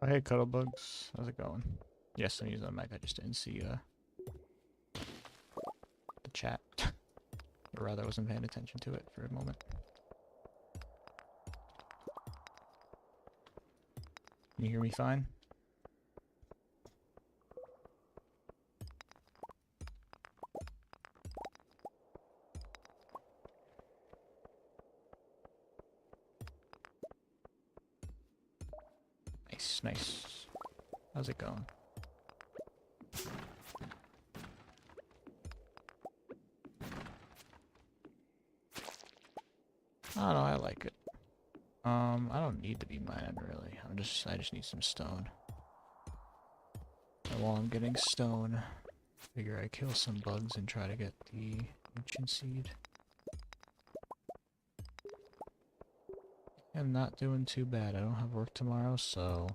Oh, hey, Cuddlebugs. How's it going? Yes, I'm using the mic. I just didn't see the chat. Or rather, I wasn't paying attention to it for a moment. Can you hear me fine? Nice, nice. How's it going? I don't know, I like it. I don't need to be mining really. I just need some stone. And while I'm getting stone, figure I kill some bugs and try to get the ancient seed. I'm not doing too bad. I don't have work tomorrow, so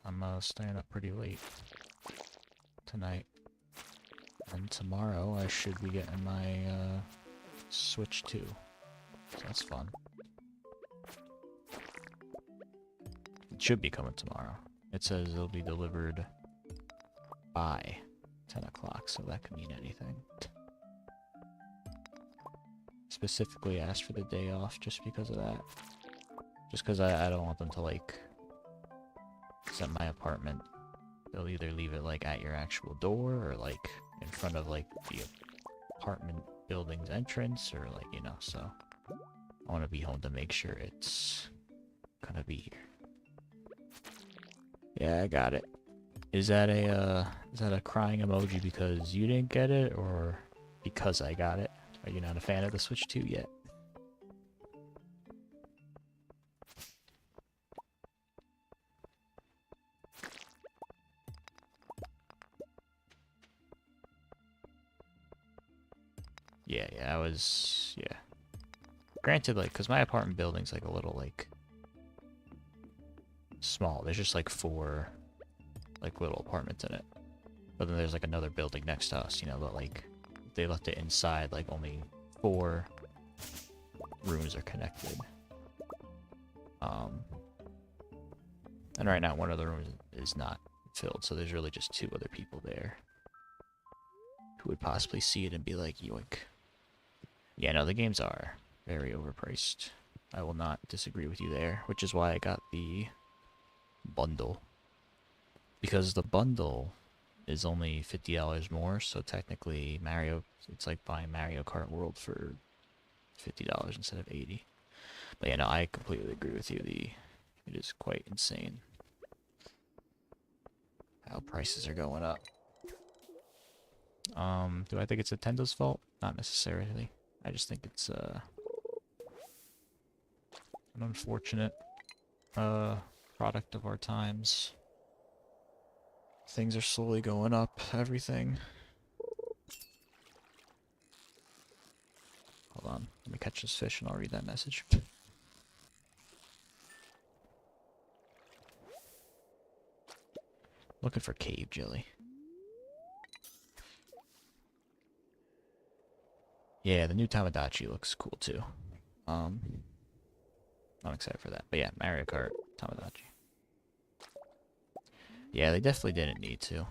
I'm staying up pretty late tonight. And tomorrow I should be getting my Switch 2. So that's fun. It should be coming tomorrow. It says it'll be delivered by 10 o'clock, so that could mean anything. Specifically asked for the day off just because of that. Just because I don't want them to, like, set my apartment. They'll either leave it, like, at your actual door or, like, in front of, like, the apartment building's entrance or, like, you know, so I want to be home to make sure it's gonna be here. Yeah, I got it. Is that a crying emoji because you didn't get it or because I got it? Are you not a fan of the Switch 2 yet? Yeah, yeah. Granted, like, because my apartment building's, like, a little, like, small. There's just, like, 4, like, little apartments in it. But then there's, like, another building next to us, you know, but, like, they left it inside, like, only 4 rooms are connected. And right now, one of the rooms is not filled, so there's really just 2 other people there who would possibly see it and be like, yoink. Yeah, no, the games are very overpriced. I will not disagree with you there, which is why I got the bundle. Because the bundle is only $50 more, so technically it's like buying Mario Kart World for $50 instead of 80. But yeah, no, I completely agree with you. It is quite insane how prices are going up. Do I think it's Nintendo's fault? Not necessarily. I just think it's an unfortunate product of our times. Things are slowly going up, everything. Hold on, let me catch this fish and I'll read that message. Looking for cave jelly. Yeah, the new Tamagotchi looks cool too. I'm excited for that. But yeah, Mario Kart Tamagotchi. Yeah, they definitely didn't need to.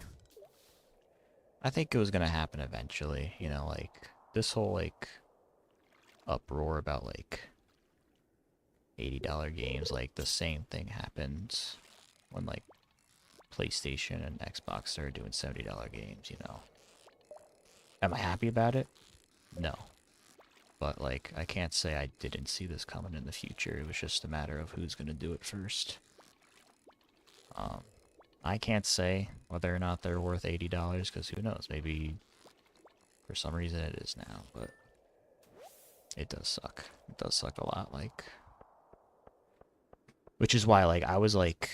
I think it was gonna happen eventually, you know, like, this whole, like, uproar about, like, $80 games, like, the same thing happened when, like, PlayStation and Xbox started doing $70 games, you know. Am I happy about it? No. But, like, I can't say I didn't see this coming in the future. It was just a matter of who's gonna do it first. I can't say whether or not they're worth $80, because who knows, maybe for some reason it is now, but it does suck. It does suck a lot, like, which is why, like, I was like,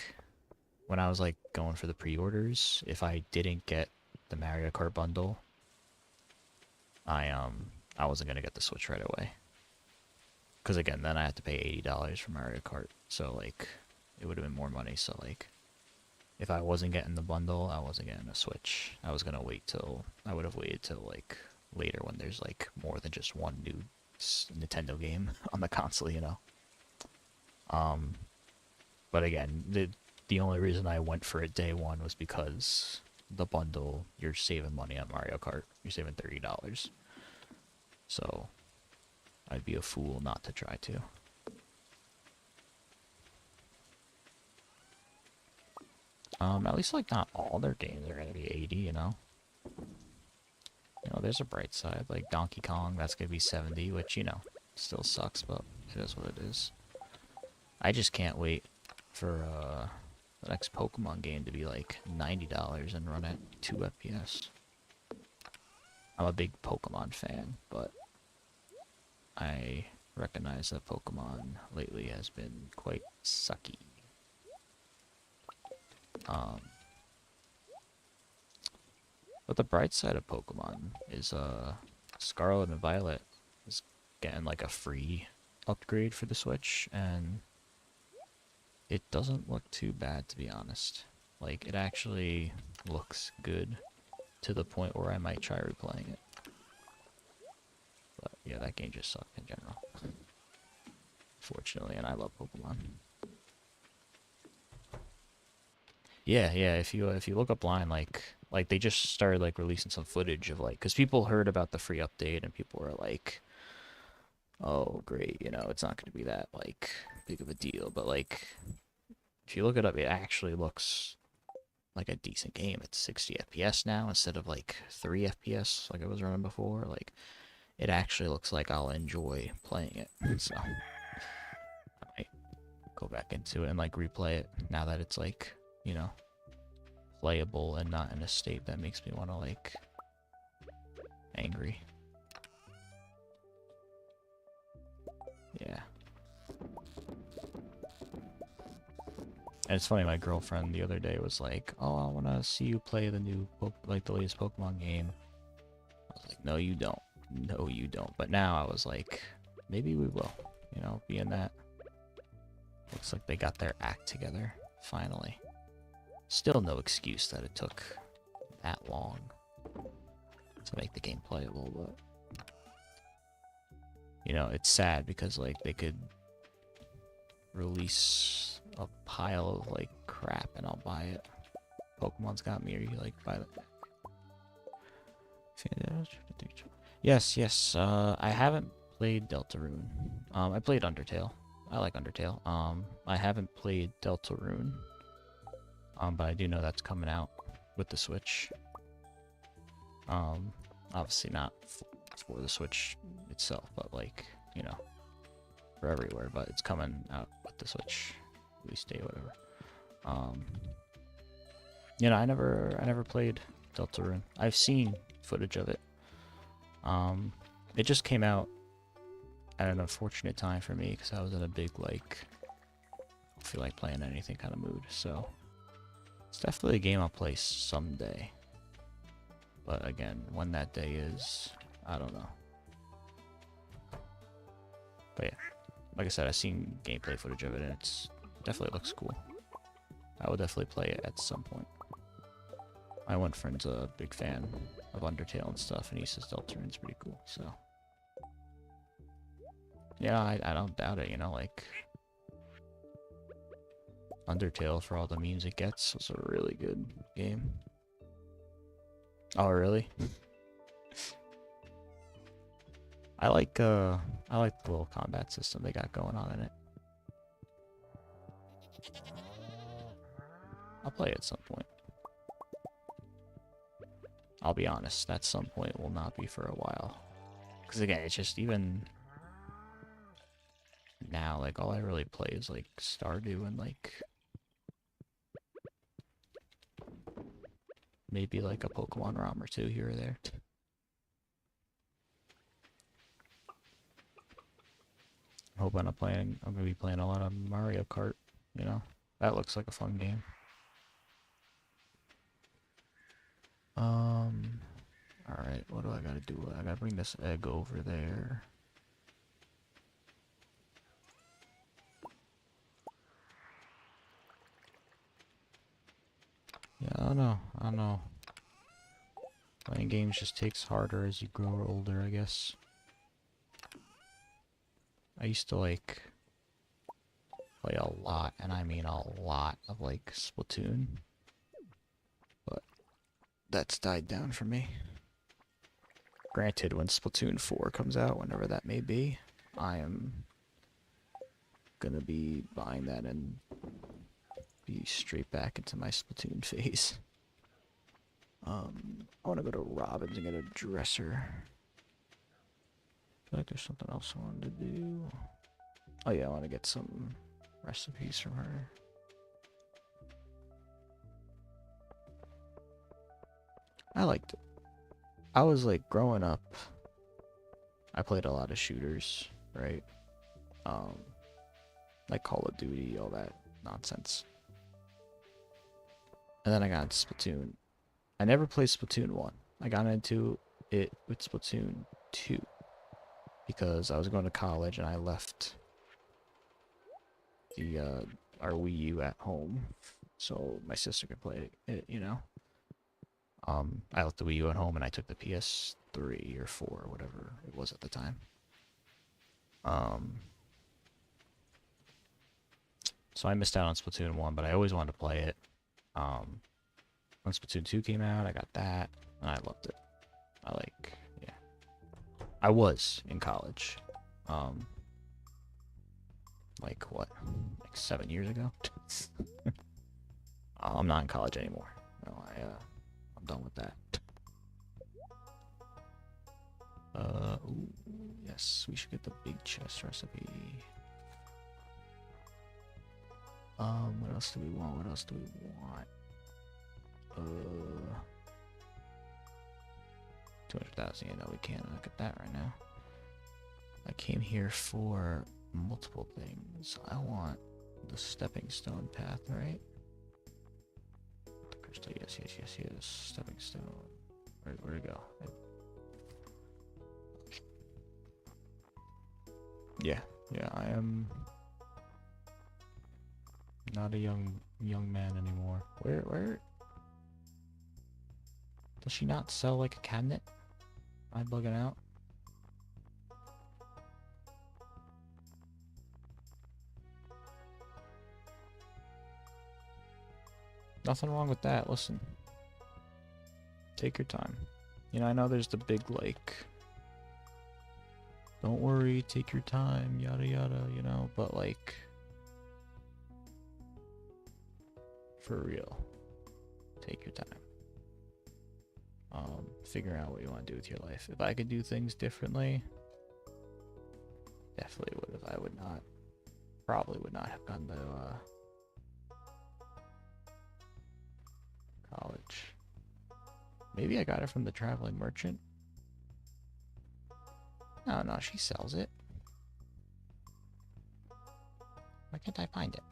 when I was like going for the pre-orders, if I didn't get the Mario Kart bundle, I wasn't gonna get the Switch right away. Because again, then I had to pay $80 for Mario Kart, so like, it would have been more money. So like, if I wasn't getting the bundle, I wasn't getting a Switch. I was gonna wait till I would have waited till like later when there's like more than just one new Nintendo game on the console, you know. But again, the only reason I went for it day one was because the bundle, you're saving money on Mario Kart. You're saving $30. So I'd be a fool not to try to. At least like not all their games are gonna be 80, you know. You know, there's a bright side. Like Donkey Kong, that's gonna be 70, which, you know, still sucks, but it is what it is. I just can't wait for the next Pokemon game to be like $90 and run at 2 FPS. I'm a big Pokemon fan, but I recognize that Pokemon lately has been quite sucky. But the bright side of Pokemon is Scarlet and Violet is getting like a free upgrade for the Switch, and it doesn't look too bad, to be honest. Like, it actually looks good to the point where I might try replaying it. But yeah, that game just sucked in general. Fortunately, and I love Pokemon. Yeah, yeah. If you look up line, like they just started like releasing some footage of like, because people heard about the free update and people were like, "Oh, great, you know, it's not going to be that like big of a deal." But like, if you look it up, it actually looks like a decent game. It's 60 FPS now instead of like 3 FPS like I was running before. Like, it actually looks like I'll enjoy playing it. So I might go back into it and like replay it now that it's like, you know, playable and not in a state that makes me want to like angry. Yeah. And it's funny, my girlfriend the other day was like, "Oh, I want to see you play the new like the latest Pokemon game." I was like, "No, you don't. No, you don't." But now I was like, maybe we will. You know, being that looks like they got their act together finally. Still no excuse that it took that long to make the game playable, but you know, it's sad because like they could release a pile of like crap and I'll buy it. Pokemon's got me, or you like buy it. Yes, yes. I haven't played Deltarune. I played Undertale. I like Undertale. I haven't played Deltarune. But I do know that's coming out with the Switch. Obviously not for the Switch itself, but like, you know, for everywhere. But it's coming out with the Switch release date, whatever. You know, I never played Deltarune. I've seen footage of it. It just came out at an unfortunate time for me because I was in a big like, I feel like playing anything kind of mood. So it's definitely a game I'll play someday. But again, when that day is, I don't know. But yeah, like I said, I've seen gameplay footage of it, and it's definitely looks cool. I will definitely play it at some point. My one friend's a big fan of Undertale and stuff, and he says Deltarune's pretty cool, so. Yeah, I don't doubt it, you know, like... Undertale, for all the memes it gets, was a really good game. Oh, really? I like the little combat system they got going on in it. I'll play it at some point. I'll be honest, that some point will not be for a while. Because again, it's just even now, like, all I really play is, like, Stardew and, like, maybe, like, a Pokemon ROM or two here or there. I'm hoping I'm going to be playing a lot of Mario Kart, you know? That looks like a fun game. Alright, what do I gotta do? I gotta bring this egg over there. Yeah, I don't know. I don't know. Playing games just takes harder as you grow older, I guess. I used to, like, play a lot, and I mean a lot of like Splatoon, but that's died down for me. Granted, when Splatoon 4 comes out, whenever that may be, I am gonna be buying that and be straight back into my Splatoon phase. I want to go to Robin's and get a dresser. I feel like there's something else I wanted to do. Oh yeah, I want to get some recipes from her. I liked it. I was like growing up, I played a lot of shooters, right? Like Call of Duty, all that nonsense. And then I got into Splatoon. I never played Splatoon 1. I got into it with Splatoon 2 because I was going to college and I left the our Wii U at home so my sister could play it, you know. I left the Wii U at home and I took the PS3 or 4 or whatever it was at the time. So I missed out on Splatoon 1, but I always wanted to play it. When Splatoon 2 came out, I got that, and I loved it. Yeah. I was in college. Like what? Like 7 years ago? I'm not in college anymore. No, I'm done with that. Ooh, yes, we should get the big chest recipe. What else do we want? What else do we want? 200,000. Yeah, no, we can't look at that right now. I came here for multiple things. I want the stepping stone path, right? The crystal, yes. Stepping stone. Where'd it go? Yeah, I am not a young man anymore. Where? Does she not sell like a cabinet? Am I bugging out? Nothing wrong with that. Listen. Take your time. You know, I know there's the big, like, don't worry, take your time, yada yada, you know, but like, for real, take your time. Figure out what you want to do with your life. If I could do things differently, definitely would have. I would not, probably would not have gone to college. Maybe I got it from the traveling merchant. No, she sells it. Why can't I find it?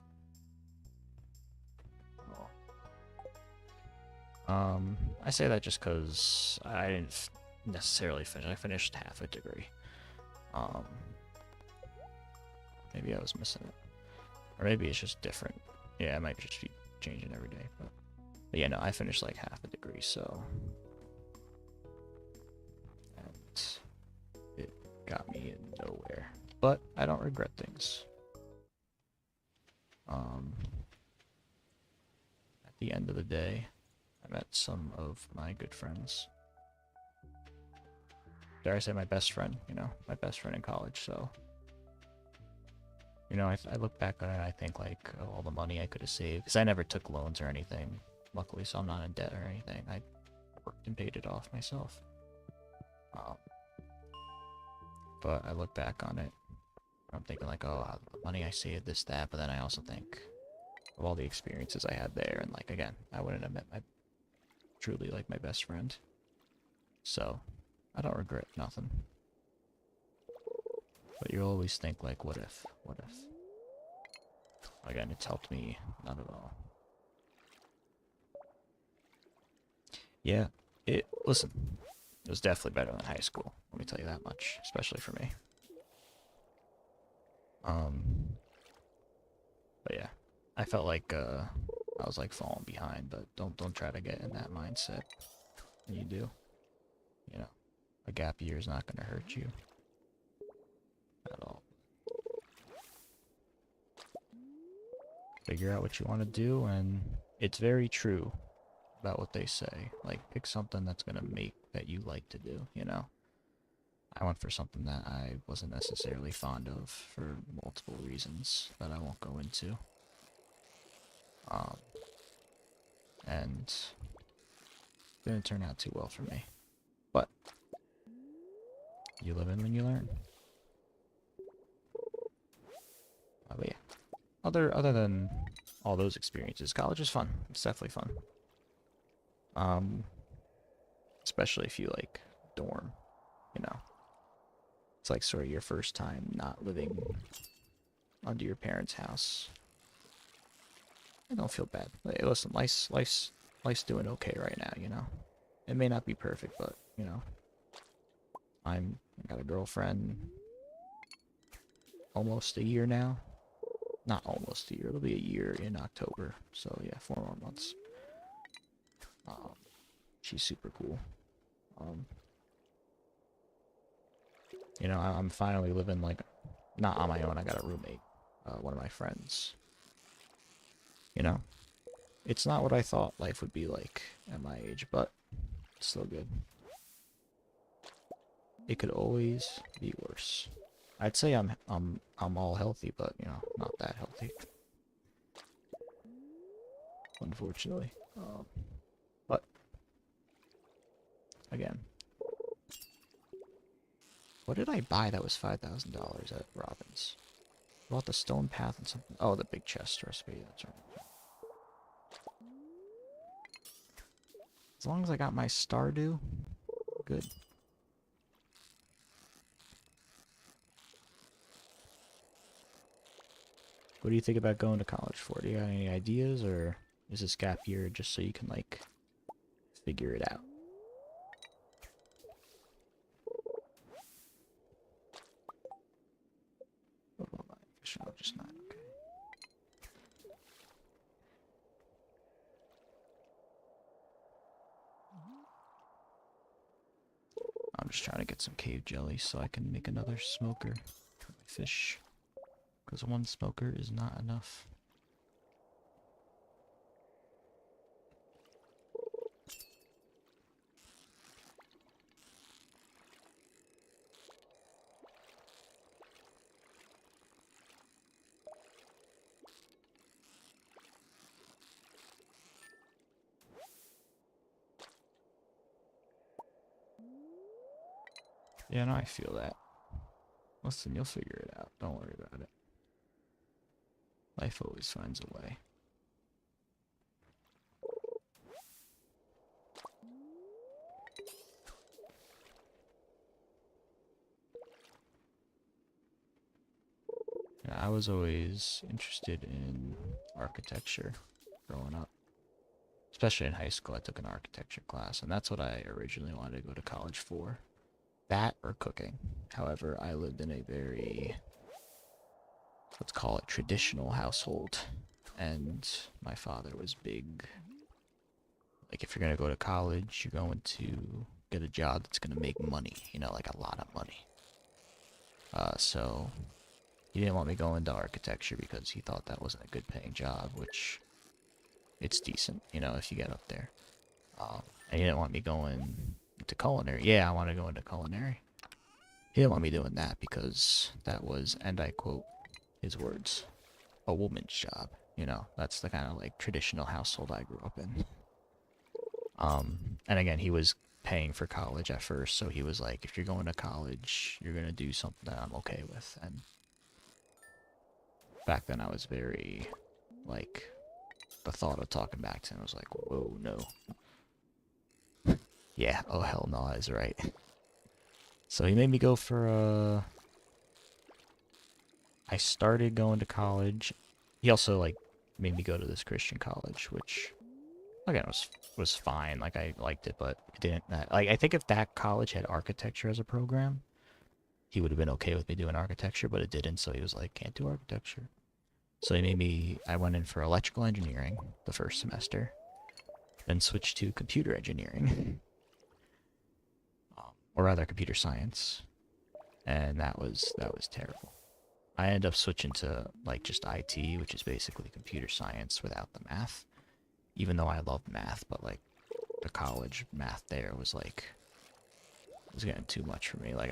I say that just because I didn't necessarily finish. I finished half a degree. Maybe I was missing it. Or maybe it's just different. Yeah, it might just be changing every day. But yeah, no, I finished like half a degree, so... And it got me in nowhere. But I don't regret things. At the end of the day, I met some of my good friends. Dare I say my best friend, you know, my best friend in college, so... You know, I look back on it and I think, like, all the money I could have saved. Because I never took loans or anything, luckily, so I'm not in debt or anything. I worked and paid it off myself. But I look back on it, I'm thinking, like, oh, the money I saved, this, that, but then I also think of all the experiences I had there, and, like, again, I wouldn't have met truly, like, my best friend. So, I don't regret nothing. But you always think, like, what if? Again, it's helped me not at all. Yeah, listen, it was definitely better than high school, let me tell you that much, especially for me. But yeah, I felt like, I was, like, falling behind, but don't try to get in that mindset when you do. You know, a gap year is not going to hurt you at all. Figure out what you want to do, and it's very true about what they say. Like, pick something that's gonna make that you like to do, you know? I went for something that I wasn't necessarily fond of for multiple reasons that I won't go into. Um, and didn't turn out too well for me. But you live in when you learn. But yeah, other than all those experiences, college is fun. It's definitely fun. Um, especially if you like dorm, you know. It's like sort of your first time not living under your parents' house. I don't feel bad. Hey, listen, life's doing okay right now, you know. It may not be perfect, but you know, I got a girlfriend almost a year now. Not almost a year. It'll be a year in October. So yeah, 4 more months. Um, she's super cool. Um, you know, I'm finally living like not on my own. I got a roommate, one of my friends. You know, it's not what I thought life would be like at my age, but it's still good. It could always be worse. I'd say I'm all healthy, but you know, not that healthy, unfortunately. But again, what did I buy that was $5,000 at Robin's? I bought the stone path and something. Oh, the big chest recipe. That's right. As long as I got my stardew, good. What do you think about going to college for? Do you got any ideas, or is this gap year just so you can like figure it out? What about my fishing? I'm just not okay. I'm just trying to get some cave jelly so I can make another smoker for my fish. Because one smoker is not enough. Yeah, no, I feel that. Listen, you'll figure it out. Don't worry about it. Life always finds a way. Yeah, I was always interested in architecture growing up. Especially in high school, I took an architecture class, and that's what I originally wanted to go to college for. That or cooking. However, I lived in a very, let's call it traditional household, and my father was big. Like, if you're going to go to college, you're going to get a job that's going to make money, you know, like a lot of money. So he didn't want me going into architecture because he thought that wasn't a good paying job, which it's decent, you know, if you get up there. And he didn't want me going into culinary. Yeah, I want to go into culinary. He didn't want me doing that because that was, and I quote his words, a woman's job. You know, that's the kind of like traditional household I grew up in. And again, he was paying for college at first, so he was like, if you're going to college, you're going to do something that I'm okay with. And back then I was very, like, the thought of talking back to him was like, whoa, no. Yeah, oh hell no, is right. So he made me go for, I started going to college. He also, like, made me go to this Christian college, which, again, was fine. Like, I liked it, but it didn't, like, I think if that college had architecture as a program, he would have been okay with me doing architecture, but it didn't, so he was like, can't do architecture. So he made me, I went in for electrical engineering the first semester, then switched to computer engineering, or rather computer science, and that was terrible. I ended up switching to like just IT, which is basically computer science without the math. Even though I love math, but like the college math there was like it was getting too much for me. Like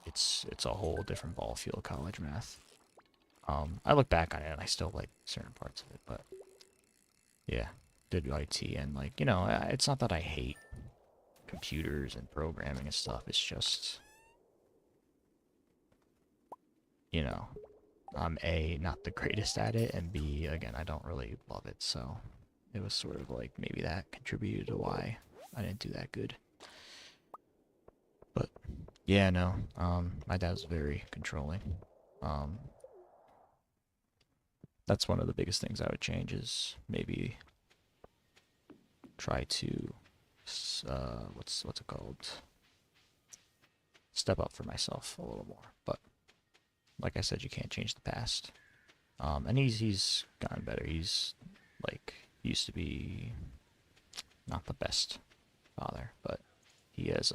it's a whole different ball field, college math. I look back on it and I still like certain parts of it, but yeah, did IT and like it's not that I hate computers and programming and stuff. It's just you know I'm A, not the greatest at it, and B, again, I don't really love it, so it was sort of like maybe that contributed to why I didn't do that good. But yeah, no, my dad was very controlling. Um, that's one of the biggest things I would change is maybe try to, what's it called? Step up for myself a little more. But like I said, you can't change the past. And he's gotten better. He's like used to be not the best father, but he has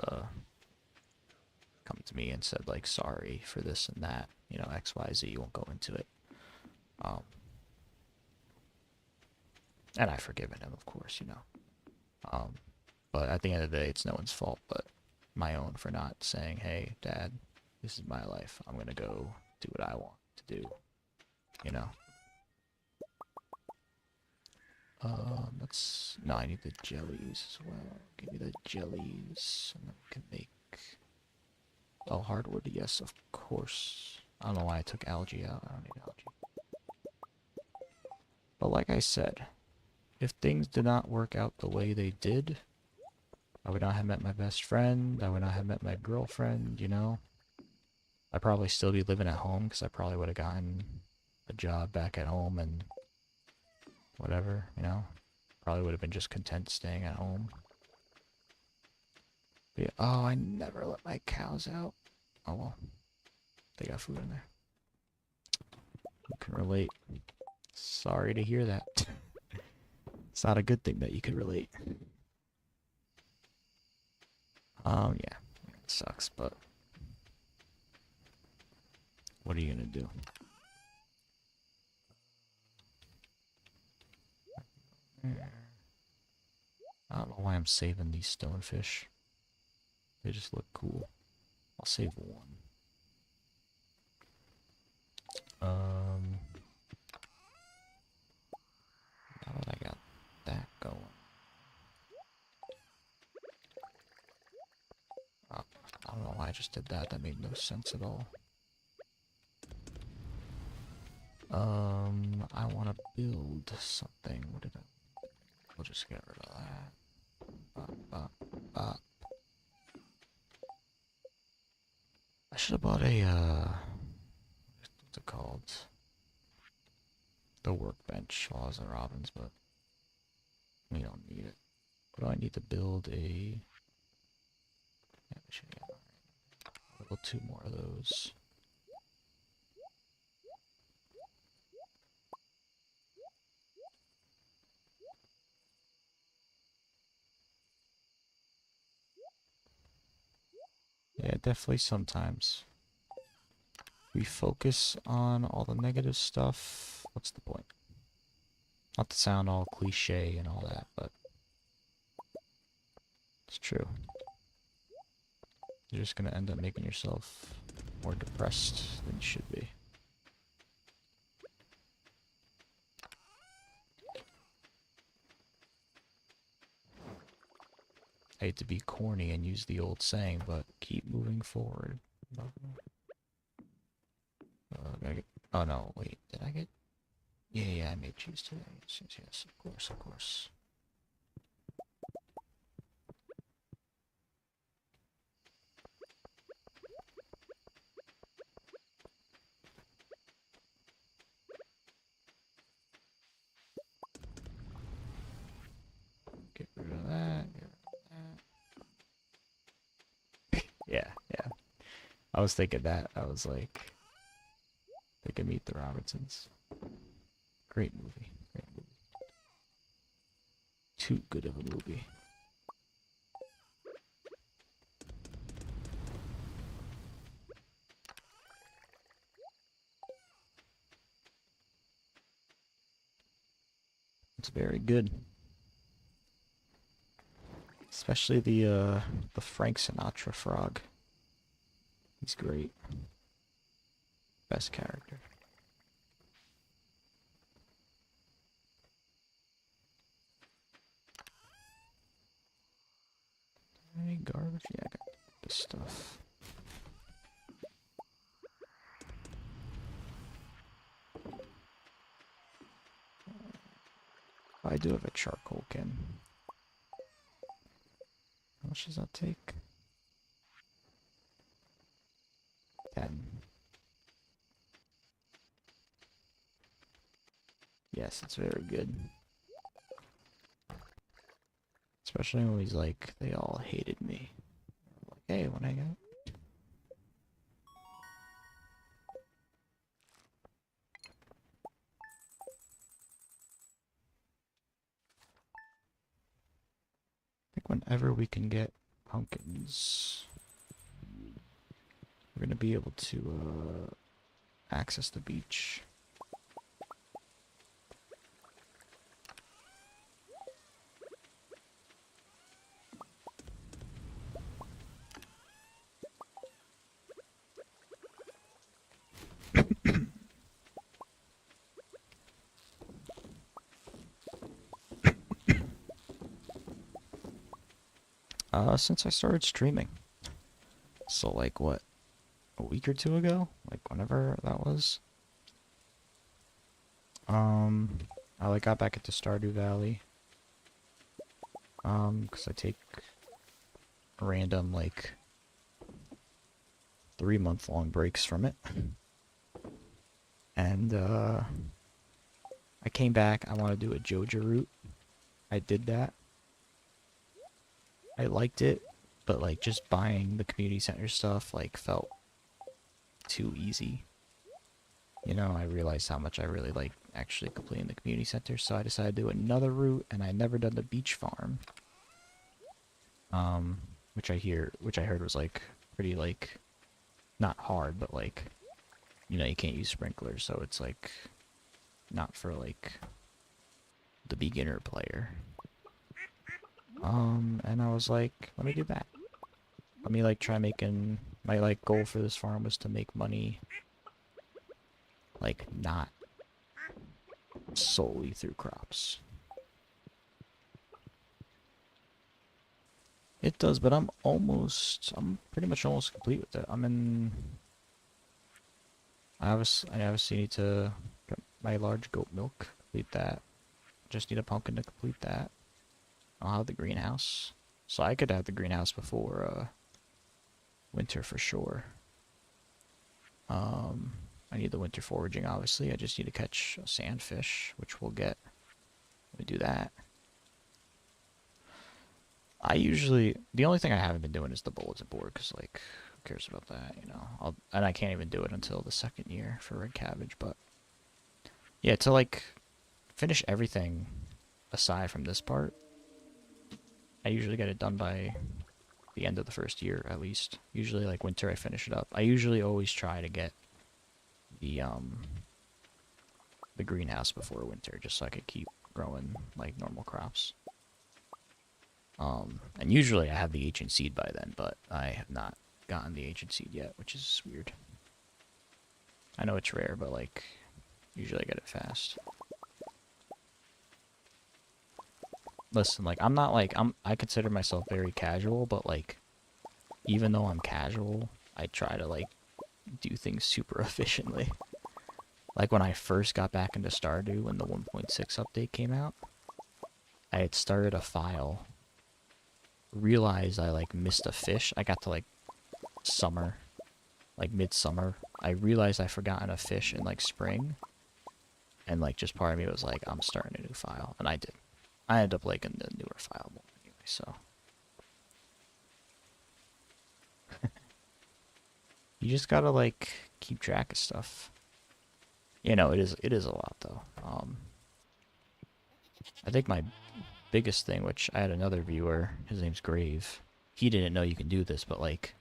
come to me and said like sorry for this and that, X, Y, Z. You won't go into it. Um, and I've forgiven him, of course. Um, but at the end of the day, it's no one's fault but my own for not saying, hey, Dad, this is my life. I'm gonna go do what I want to do. You know. Let's. No, I need the jellies as well. Give me the jellies, and then we can make. Oh, hardwood, yes, of course. I don't know why I took algae out. I don't need algae. But like I said, if things did not work out the way they did, I would not have met my best friend. I would not have met my girlfriend. I'd probably still be living at home because I probably would have gotten a job back at home and whatever. Probably would have been just content staying at home. But yeah, oh, I never let my cows out. Oh well, they got food in there. Who can relate? Sorry to hear that. It's not a good thing that you could relate. Yeah, it sucks, but what are you gonna do? I don't know why I'm saving these stonefish. They just look cool. I'll save one. Now that I got that going. I don't know why I just did that. That made no sense at all. I want to build something. What did I... We'll just get rid of that. Bop, bop, bop. I should have bought a, what's it called? The workbench while I was in Robbins, but we don't need it. What do I need to build a... Yeah, we should get level 2 more of those. Yeah, definitely sometimes. We focus on all the negative stuff. What's the point? Not to sound all cliche and all that, but it's true. You're just gonna end up making yourself more depressed than you should be. I hate to be corny and use the old saying, but keep moving forward. Oh no, wait, did I get... Yeah, I made cheese today. Yes, of course. Get rid of that, get rid of that. Yeah. I was thinking that. I was like, they can Meet the Robinsons. Great movie. Too good of a movie. It's very good. Especially the Frank Sinatra frog. He's great. Best character. Any garbage? Yeah, I got this stuff. I do have a charcoal can. How much does that take? 10. Yes, it's very good. Especially when he's like, they all hated me. Like, hey, when I got... I think whenever we can get pumpkins, we're gonna be able to access the beach. Since I started streaming. So like what, a week or two ago? Like whenever that was. I like got back into Stardew Valley. 'Cause I take random like 3-month-long breaks from it. And I came back, I want to do a Joja route. I did that. I liked it, but like just buying the community center stuff like felt too easy. You know, I realized how much I really like actually completing the community center, so I decided to do another route, and I never done the beach farm. Which I heard was like pretty like not hard, but like, you know, you can't use sprinklers, so it's like not for like the beginner player. And I was like, let me do that. Let me like try making, my like goal for this farm was to make money like not solely through crops. It does, but I'm pretty much almost complete with it. I obviously need to get my large goat milk, complete that. Just need a pumpkin to complete that. I'll have the greenhouse. So I could have the greenhouse before winter for sure. I need the winter foraging, obviously. I just need to catch a sandfish, which we'll get. Let me do that. The only thing I haven't been doing is the bulletin board, because, like, who cares about that, you know? And I can't even do it until the second year for red cabbage, but... Yeah, to, like, finish everything aside from this part, I usually get it done by the end of the first year, at least. Usually, like, winter, I finish it up. I usually always try to get the greenhouse before winter, just so I could keep growing, like, normal crops. And usually I have the ancient seed by then, but I have not gotten the ancient seed yet, which is weird. I know it's rare, but, like, usually I get it fast. Listen, like, I'm not, like, I consider myself very casual, but, like, even though I'm casual, I try to, like, do things super efficiently. Like, when I first got back into Stardew, when the 1.6 update came out, I had started a file, realized I, like, missed a fish. I got to, like, summer, like, midsummer. I realized I forgotten a fish in, like, spring, and, like, just part of me was like, I'm starting a new file, and I did. I ended up liking the newer file more anyway, so. You just gotta, like, keep track of stuff. You know, it is a lot, though. I think my biggest thing, which I had another viewer, his name's Grave, he didn't know you can do this, but, like,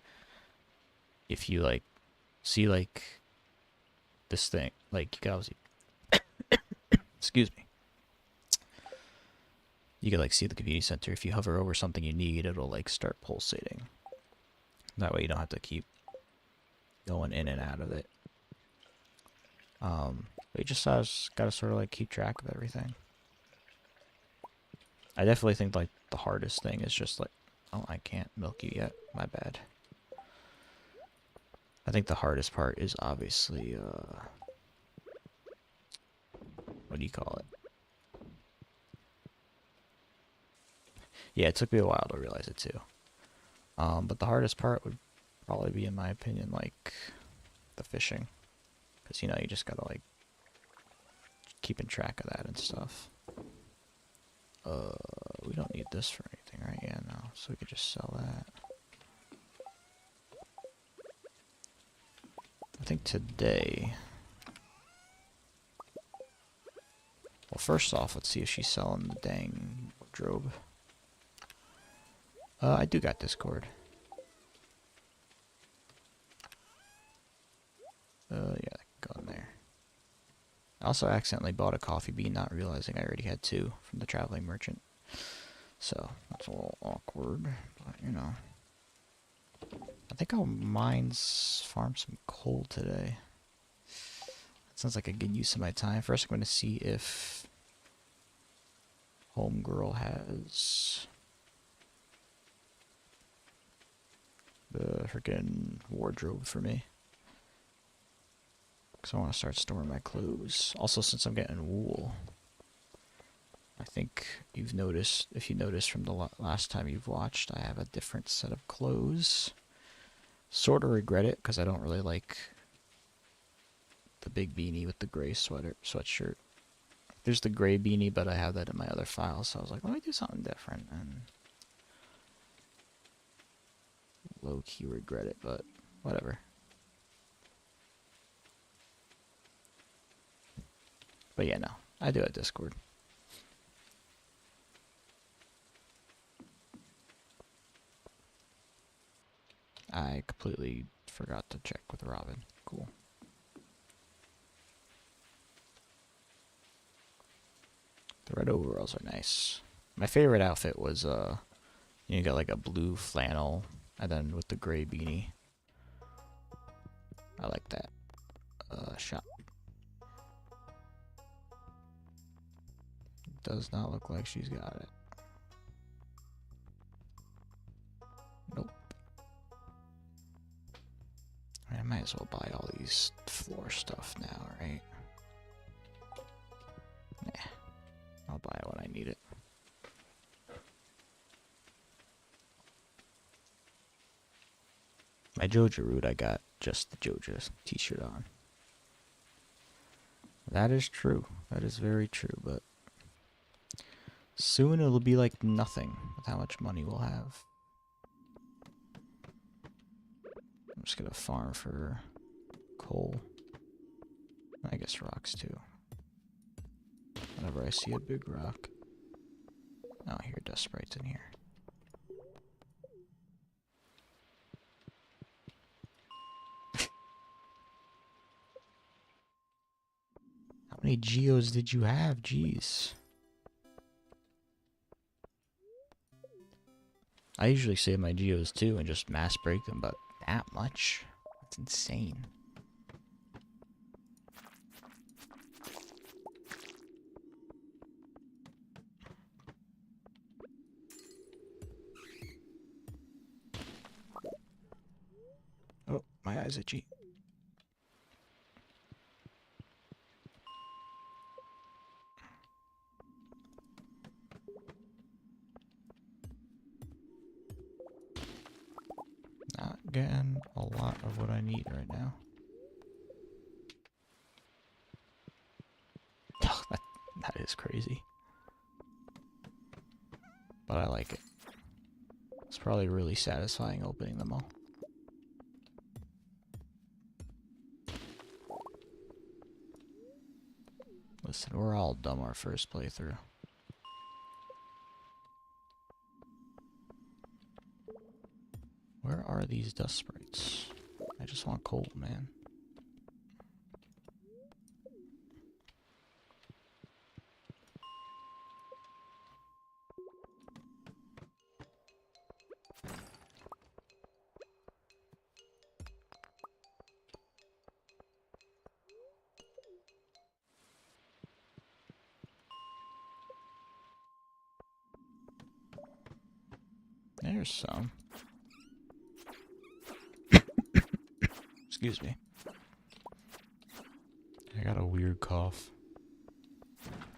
if you, like, see, like, this thing, like, you can obviously, excuse me. You can like see the community center. If you hover over something you need, it'll like start pulsating. That way you don't have to keep going in and out of it. But you just gotta sort of like keep track of everything. I definitely think like the hardest thing is just like, oh, I can't milk you yet. My bad. I think the hardest part is obviously, what do you call it? Yeah, it took me a while to realize it too. But the hardest part would probably be, in my opinion, like the fishing. Because, you know, you just gotta like keeping track of that and stuff. We don't need this for anything, right? Yeah, no. So we could just sell that. I think today... Well, first off, let's see if she's selling the dang wardrobe. I do got Discord. Yeah, go in there. I also accidentally bought a coffee bean, not realizing I already had two from the traveling merchant. So, that's a little awkward, but, you know. I think I'll farm some coal today. That sounds like a good use of my time. First, I'm going to see if Homegirl has the freaking wardrobe for me. Because I want to start storing my clothes. Also, since I'm getting wool, I think you've noticed, if you noticed from the last time you've watched, I have a different set of clothes. Sort of regret it, because I don't really like the big beanie with the gray sweatshirt. There's the gray beanie, but I have that in my other file, so I was like, let me do something different, and low-key regret it, but whatever. But yeah, no, I do have Discord. I completely forgot to check with Robin. Cool. The red overalls are nice. My favorite outfit was, you got like a blue flannel, and then with the gray beanie. I like that. Shop. Does not look like she's got it. Nope. I might as well buy all these floor stuff now, right? Nah. I'll buy it when I need it. My Joja root, I got just the Joja t-shirt on. That is true. That is very true, but soon it'll be like nothing with how much money we'll have. I'm just gonna farm for coal. I guess rocks too. Whenever I see a big rock. Oh, here, dust sprites in here. How many geos did you have? Jeez. I usually save my geos too and just mass break them, but that much? That's insane. Oh, my eyes itchy. Not getting a lot of what I need right now. Oh, that is crazy. But I like it. It's probably really satisfying opening them all. Listen, we're all dumb our first playthrough. Where are these dust sprites? I just want coal, man. There's some. Excuse me. I got a weird cough.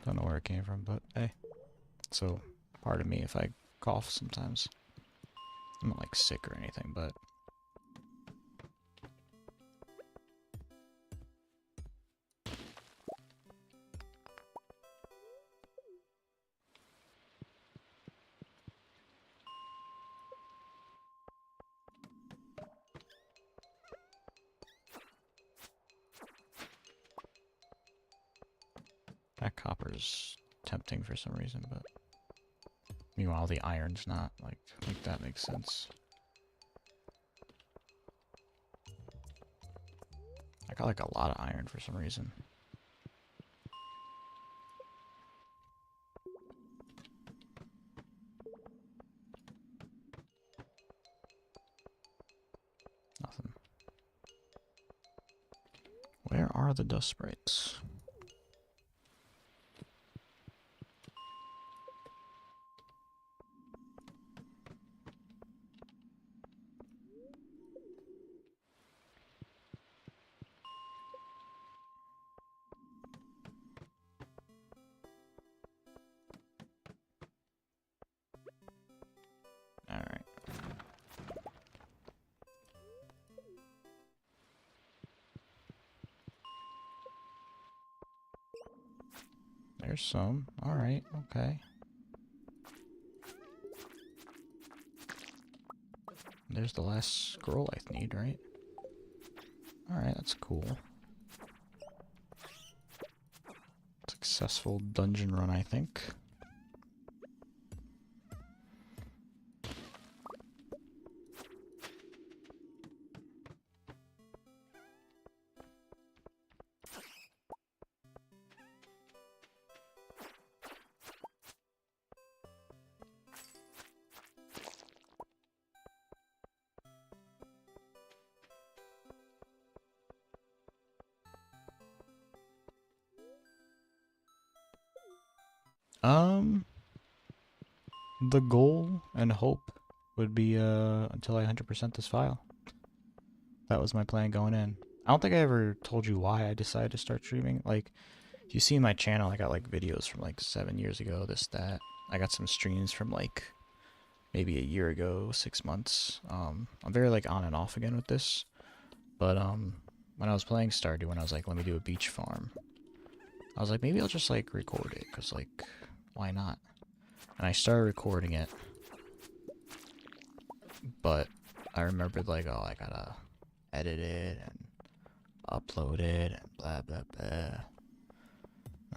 Don't know where it came from, but hey. So, pardon me if I cough sometimes. I'm not like sick or anything, but that copper's tempting for some reason, but meanwhile the iron's not. Like that makes sense. I got like a lot of iron for some reason. Nothing. Where are the dust sprites? Alright. There's some. Alright, okay. There's the last scroll I need, right? Alright, that's cool. Successful dungeon run, I think. The goal and hope would be until I 100% this file. That was my plan going in. I don't think I ever told you why I decided to start streaming. Like, you see my channel, I got like videos from like 7 years ago, this, that. I got some streams from like maybe a year ago, 6 months. I'm very like on and off again with this. But when I was playing Stardew, when I was like, let me do a beach farm, I was like, maybe I'll just like record it, cause like, why not? And I started recording it, but I remembered like, oh, I gotta edit it and upload it and blah blah blah.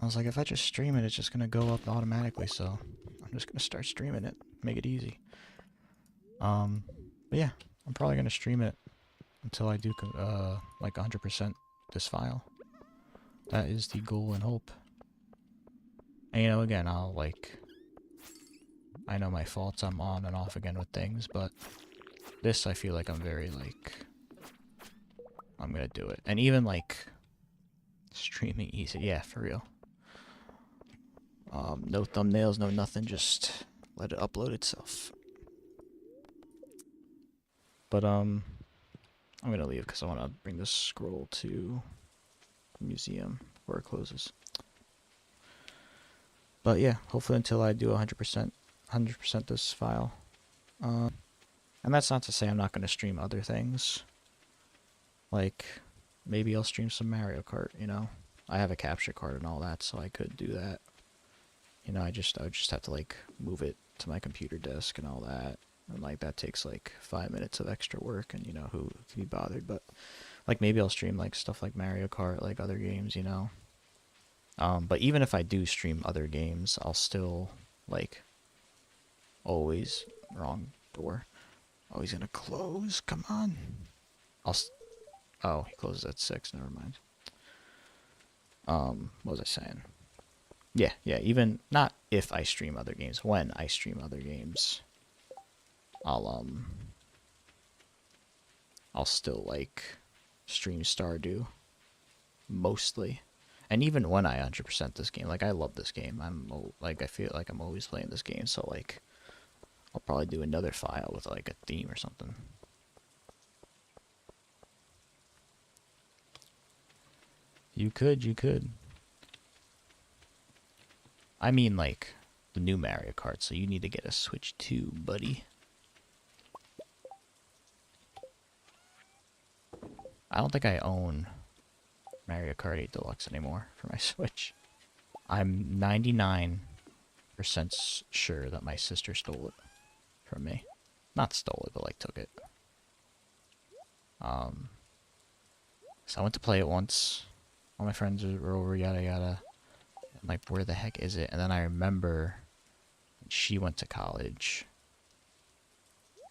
I was like, if I just stream it, it's just gonna go up automatically, so I'm just gonna start streaming it, make it easy. But yeah, I'm probably gonna stream it until I do like 100% this file. That is the goal and hope. And you know, again, I'll like, I know my faults, I'm on and off again with things, but this I feel like I'm very like, I'm gonna do it. And even like streaming easy, yeah, for real. No thumbnails, no nothing, just let it upload itself. But I'm gonna leave because I want to bring this scroll to the museum before it closes. But yeah, hopefully until I do 100% this file. And that's not to say I'm not gonna stream other things. Like maybe I'll stream some Mario Kart. You know, I have a capture card and all that, so I could do that. You know, I would just have to like move it to my computer desk and all that. And like that takes like 5 minutes of extra work, and you know, who can be bothered. But like maybe I'll stream like stuff like Mario Kart, like other games, you know. But even if I do stream other games, I'll still like always wrong door. Oh, he's gonna close. Come on. Oh, he closes at 6. Never mind. What was I saying? Yeah. Even not if I stream other games. When I stream other games, I'll still like stream Stardew mostly. And even when I 100% this game, like I love this game. I feel like I'm always playing this game, so like I'll probably do another file with like a theme or something. You could, you could. I mean like the new Mario Kart, so you need to get a Switch 2, buddy. I don't think I own Mario Kart 8 Deluxe anymore for my Switch. I'm 99% sure that my sister stole it from me. Not stole it, but like took it. So I went to play it once. All my friends were over, yada yada. I'm like, where the heck is it? And then I remember she went to college.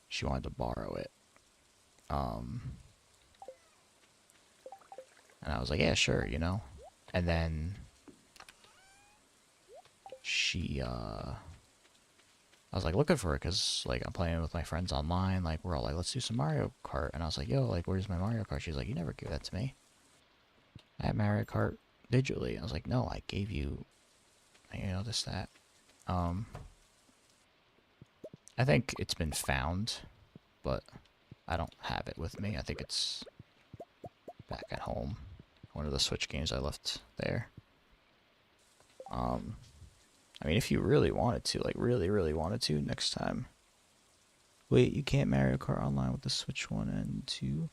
She wanted to borrow it. And I was like, yeah, sure, you know. And then I was like looking for it because like I'm playing with my friends online. Like we're all like, let's do some Mario Kart. And I was like, yo, like where's my Mario Kart? She's like, you never gave that to me. I have Mario Kart digitally. I was like, no, I gave you, you know, this, that. I think it's been found, but I don't have it with me. I think it's back at home. One of the Switch games I left there. I mean, if you really wanted to, like really, really wanted to, next time. Wait, you can't Mario Kart Online with the Switch 1 and 2?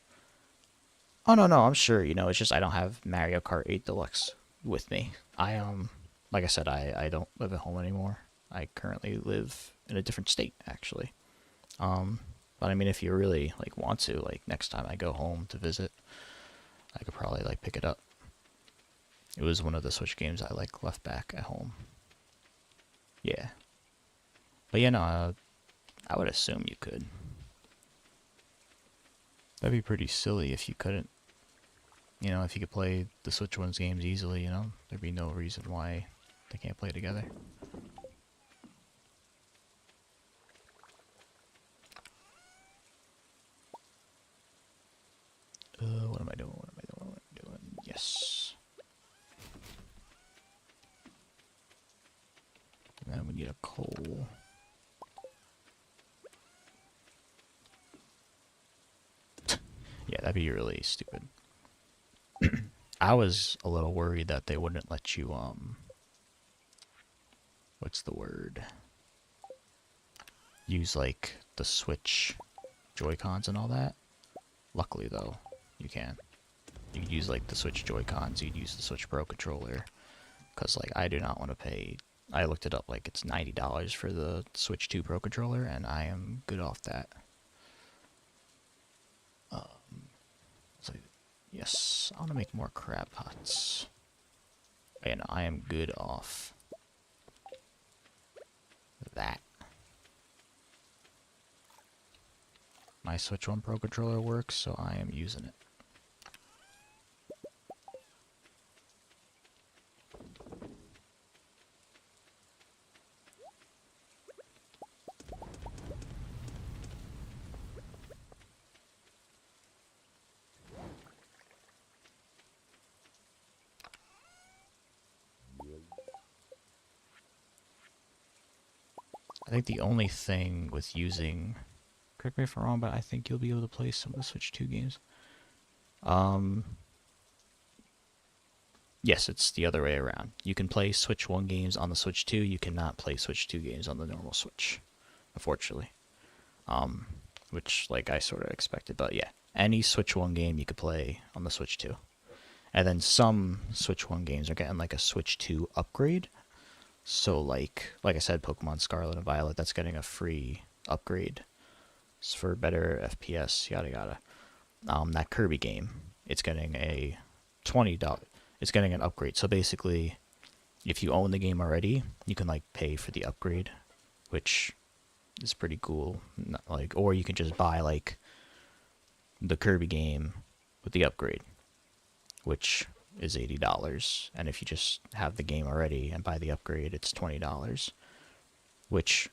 Oh, no, no, I'm sure, you know, it's just I don't have Mario Kart 8 Deluxe with me. Like I said, I don't live at home anymore. I currently live in a different state, actually. But I mean, if you really, like, want to, like, next time I go home to visit, I could probably, like, pick it up. It was one of the Switch games I, like, left back at home. Yeah. But, yeah, no, I would assume you could. That'd be pretty silly if you couldn't. You know, if you could play the Switch One's games easily, you know, there'd be no reason why they can't play together. What am I doing? What am I doing? What am I doing? Yes. And then we need a coal. Yeah, that'd be really stupid. I was a little worried that they wouldn't let you, what's the word? Use, like, the Switch Joy-Cons and all that. Luckily, though, you can. You could use, like, the Switch Joy-Cons, you'd use the Switch Pro Controller. Because, like, I do not want to pay... I looked it up, like, it's $90 for the Switch 2 Pro Controller, and I am good off that. So, yes, I want to make more crab pots. And I am good off that. My Switch 1 Pro Controller works, so I am using it. I think the only thing with using, correct me if I'm wrong, but I think you'll be able to play some of the Switch 2 games. Yes, it's the other way around. You can play Switch 1 games on the Switch 2, you cannot play Switch 2 games on the normal Switch, unfortunately. Which, like, I sort of expected, but yeah. Any Switch 1 game you could play on the Switch 2. And then some Switch 1 games are getting, like, a Switch 2 upgrade. So, like I said, Pokemon Scarlet and Violet, that's getting a free upgrade. It's for better FPS, yada yada. That Kirby game, it's getting a $20. It's getting an upgrade. So basically, if you own the game already, you can like pay for the upgrade, which is pretty cool. Like, or you can just buy like the Kirby game with the upgrade, which is $80. And if you just have the game already and buy the upgrade, it's $20. Which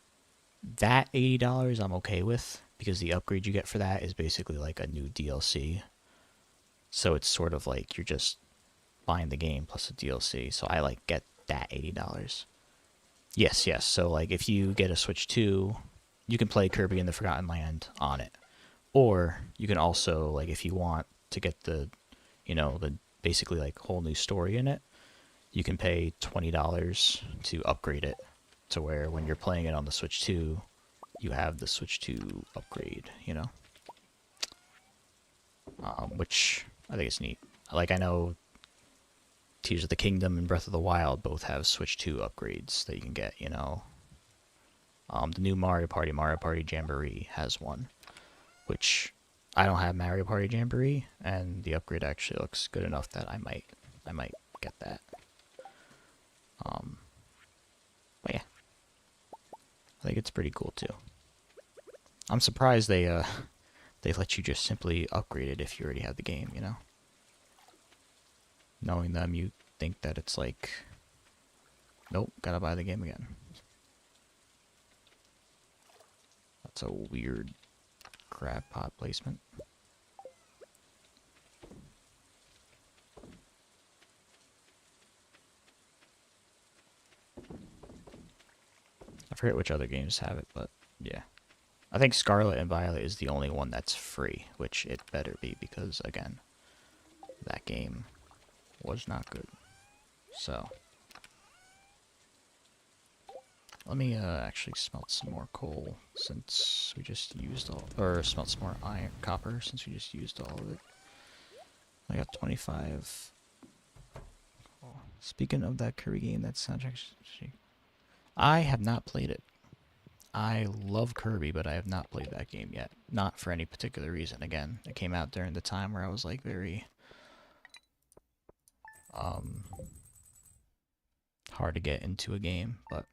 that $80 I'm okay with, because the upgrade you get for that is basically like a new DLC. So it's sort of like you're just buying the game plus the DLC. So I like get that $80. Yes, yes. So like if you get a Switch 2 you can play Kirby in the Forgotten Land on it. Or you can also, like, if you want to get the, the basically like whole new story in it, you can pay $20 to upgrade it to where when you're playing it on the Switch 2, you have the Switch 2 upgrade, which I think is neat. Like, I know Tears of the Kingdom and Breath of the Wild both have Switch 2 upgrades that you can get, The new Mario Party Jamboree has one, which I don't have Mario Party Jamboree, and the upgrade actually looks good enough that I might get that. But yeah, I think it's pretty cool too. I'm surprised they let you just simply upgrade it if you already have the game, Knowing them, you think that it's like, nope, gotta buy the game again. That's a weird crab pot placement. I forget which other games have it, but yeah. I think Scarlet and Violet is the only one that's free, which it better be because, again, that game was not good. So, let me actually smelt some more coal since we just used all, or smelt some more copper since we just used all of it. I got 25. Oh, speaking of that Kirby game, that soundtrack, I have not played it. I love Kirby, but I have not played that game yet. Not for any particular reason. Again, it came out during the time where I was like very hard to get into a game, but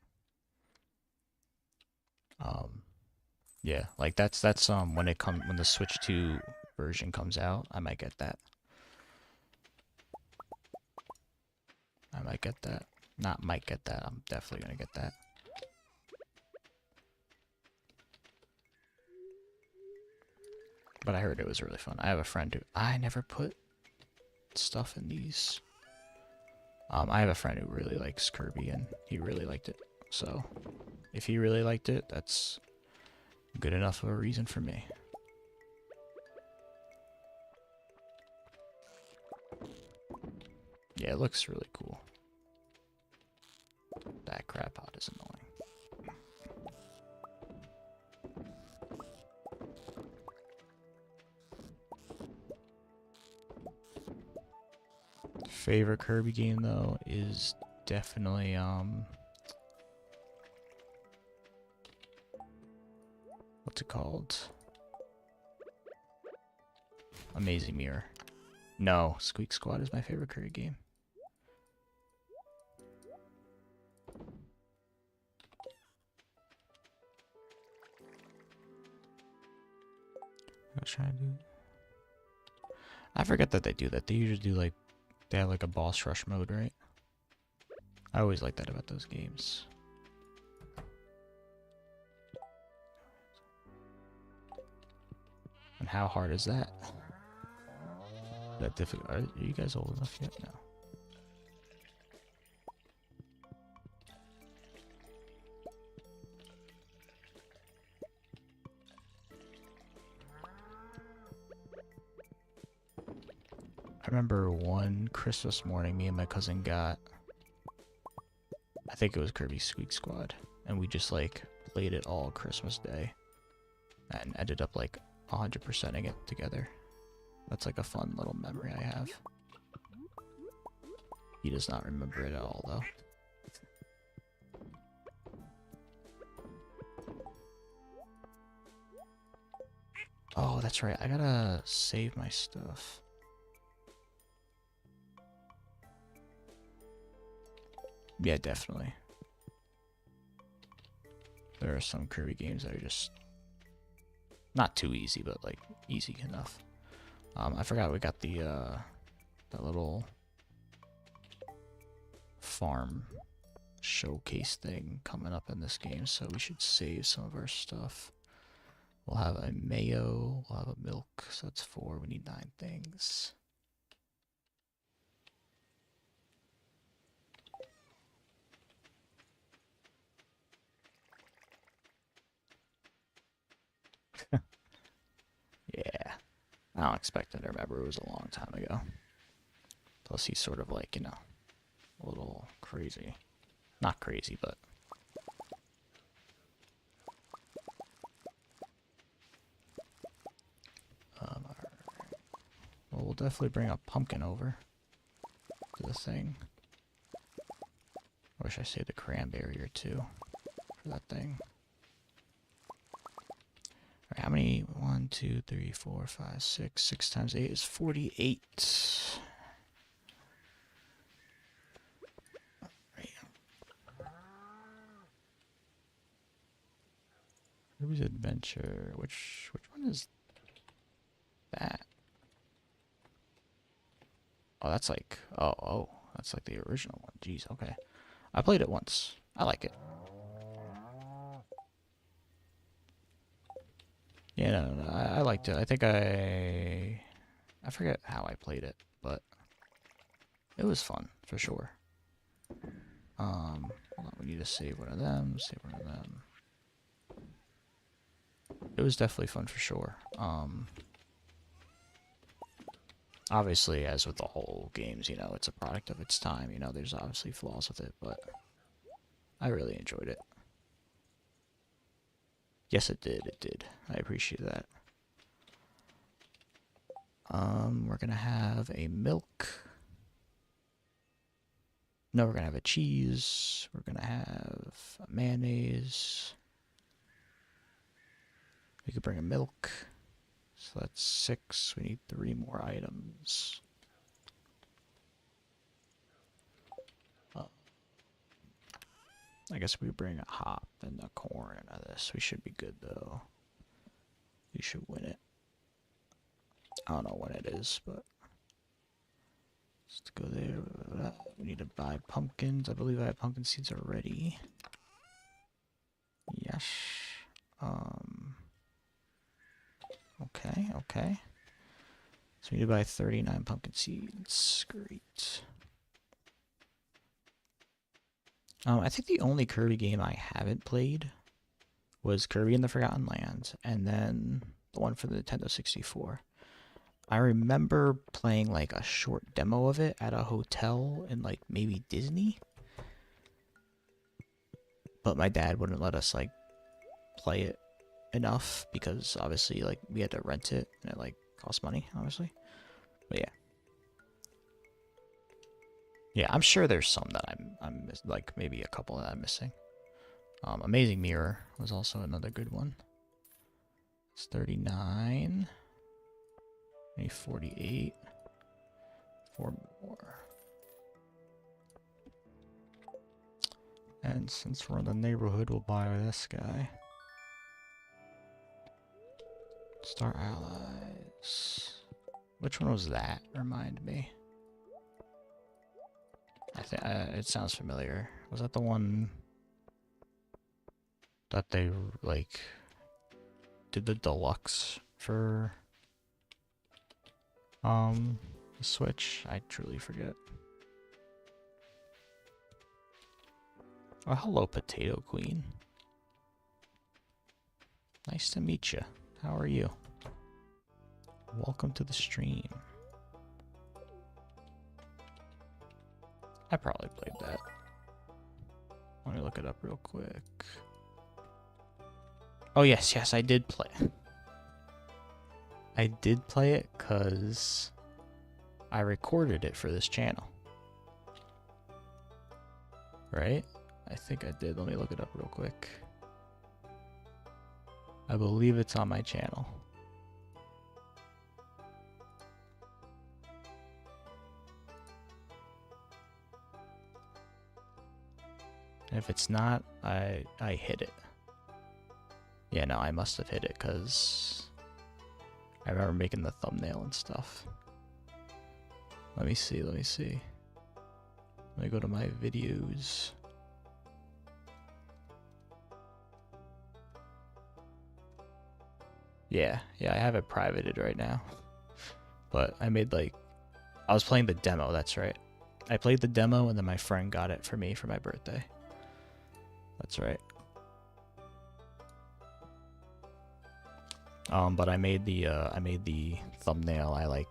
yeah, like that's when the Switch 2 version comes out, I might get that. I might get that. Not might get that. I'm definitely gonna get that. But I heard it was really fun. I have a friend who I never put stuff in these. I have a friend who really likes Kirby, and he really liked it. So, if he really liked it, that's good enough of a reason for me. Yeah, it looks really cool. That crab pot is annoying. Favorite Kirby game though is definitely what's it called? Amazing Mirror. No, Squeak Squad is my favorite Kirby game. I was trying to do. I forget that they do that. They usually do like they have like a boss rush mode, right? I always like that about those games. And how hard is that? Is that difficult? Are you guys old enough yet? No. I remember one Christmas morning, me and my cousin got, I think it was Kirby Squeak Squad, and we just like played it all Christmas Day, and ended up like 100%ing it together. That's like a fun little memory I have. He does not remember it at all, though. Oh, that's right. I gotta save my stuff. Yeah, definitely. There are some Kirby games that are just not too easy, but like easy enough. I forgot we got the that little farm showcase thing coming up in this game, so we should save some of our stuff. We'll have a mayo, we'll have a milk, so that's 4. We need 9 things. don't expect him to remember. It was a long time ago. Plus, he's sort of like, you know, a little crazy. Not crazy, but... alright. Well, we'll definitely bring a pumpkin over to the thing. I wish I saved a cranberry or two for that thing. Alright, how many? 1, 2, 3, 4, 5, 6. 6 times 8 is 48. Ruby's Adventure. Which one is that? Oh, that's like that's like the original one. Jeez, okay. I played it once. I like it. Yeah, no, I liked it. I think I forget how I played it, but it was fun for sure. Hold on, we need to save one of them. Save one of them. It was definitely fun for sure. Obviously, as with the whole games, you know, it's a product of its time. You know, there's obviously flaws with it, but I really enjoyed it. Yes, it did. It did. I appreciate that. We're gonna have a milk. No, we're gonna have a cheese. We're gonna have a mayonnaise. We could bring a milk. So that's 6. We need 3 more items. I guess we bring a hop and a corn out of this. We should be good though. We should win it. I don't know when it is, but let's go there. We need to buy pumpkins. I believe I have pumpkin seeds already. Yes. Okay. So we need to buy 39 pumpkin seeds. Great. I think the only Kirby game I haven't played was Kirby and the Forgotten Land, and then the one for the Nintendo 64. I remember playing like a short demo of it at a hotel in like maybe Disney, but my dad wouldn't let us like play it enough because obviously like we had to rent it and it like cost money, obviously. But yeah, I'm sure there's some that I'm like maybe a couple that I'm missing. Amazing Mirror was also another good one. It's 39. Maybe 48. 4 more. And since we're in the neighborhood, we'll buy this guy. Star Allies. Which one was that? Remind me. I think it sounds familiar. Was that the one that they like did the deluxe for the Switch? I truly forget. Oh, hello, Potato Queen. Nice to meet you. How are you? Welcome to the stream. I probably played that. Let me look it up real quick. Oh, yes, I did play it. I did play it because I recorded it for this channel. Right? I think I did. Let me look it up real quick. I believe it's on my channel. And if it's not, I hit it. Yeah, no, I must have hit it because I remember making the thumbnail and stuff. Let me see. Let me go to my videos. Yeah, I have it privated right now. But I made like... I was playing the demo, that's right. I played the demo and then my friend got it for me for my birthday. That's right. But I made the thumbnail. I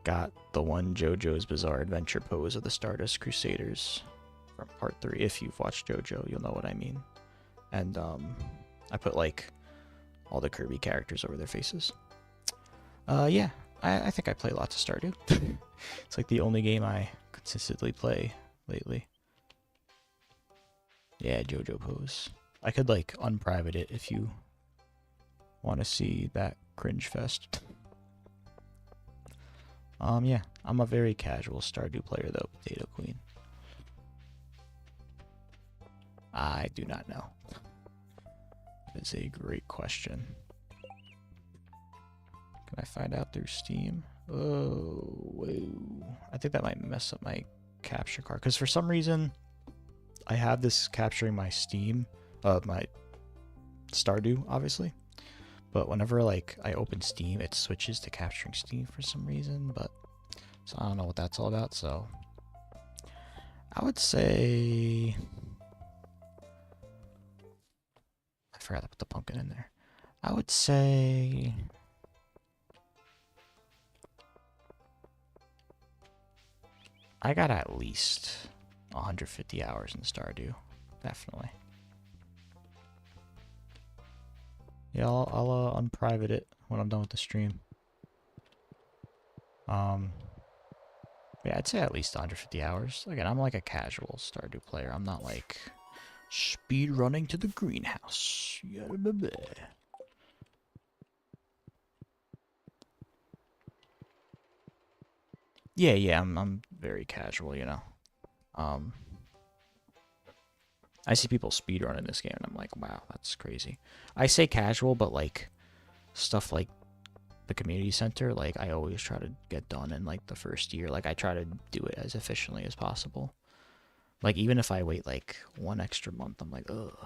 got the one JoJo's Bizarre Adventure pose of the Stardust Crusaders from part 3. If you've watched JoJo, you'll know what I mean. And I put like all the Kirby characters over their faces. Yeah, I think I play lots of Stardew. It's like the only game I consistently play lately. Yeah, JoJo pose. I could like unprivate it if you want to see that cringe fest. Yeah, I'm a very casual Stardew player though, Potato Queen. I do not know. That's a great question. Can I find out through Steam? Oh, whoa. I think that might mess up my capture card. Because for some reason, I have this capturing my Steam, my Stardew, obviously. But whenever like I open Steam, it switches to capturing Steam for some reason. But so I don't know what that's all about. So I would say I forgot to put the pumpkin in there. I would say I got at least 150 hours in Stardew, definitely. Yeah, I'll unprivate it when I'm done with the stream. Yeah, I'd say at least 150 hours. Again, I'm like a casual Stardew player. I'm not like speed running to the greenhouse. Yeah, I'm very casual, you know. I see people speed running this game, and I'm like, wow, that's crazy. I say casual, but like stuff like the community center, like I always try to get done in like the first year. Like I try to do it as efficiently as possible. Like even if I wait like 1 extra month, I'm like, ugh.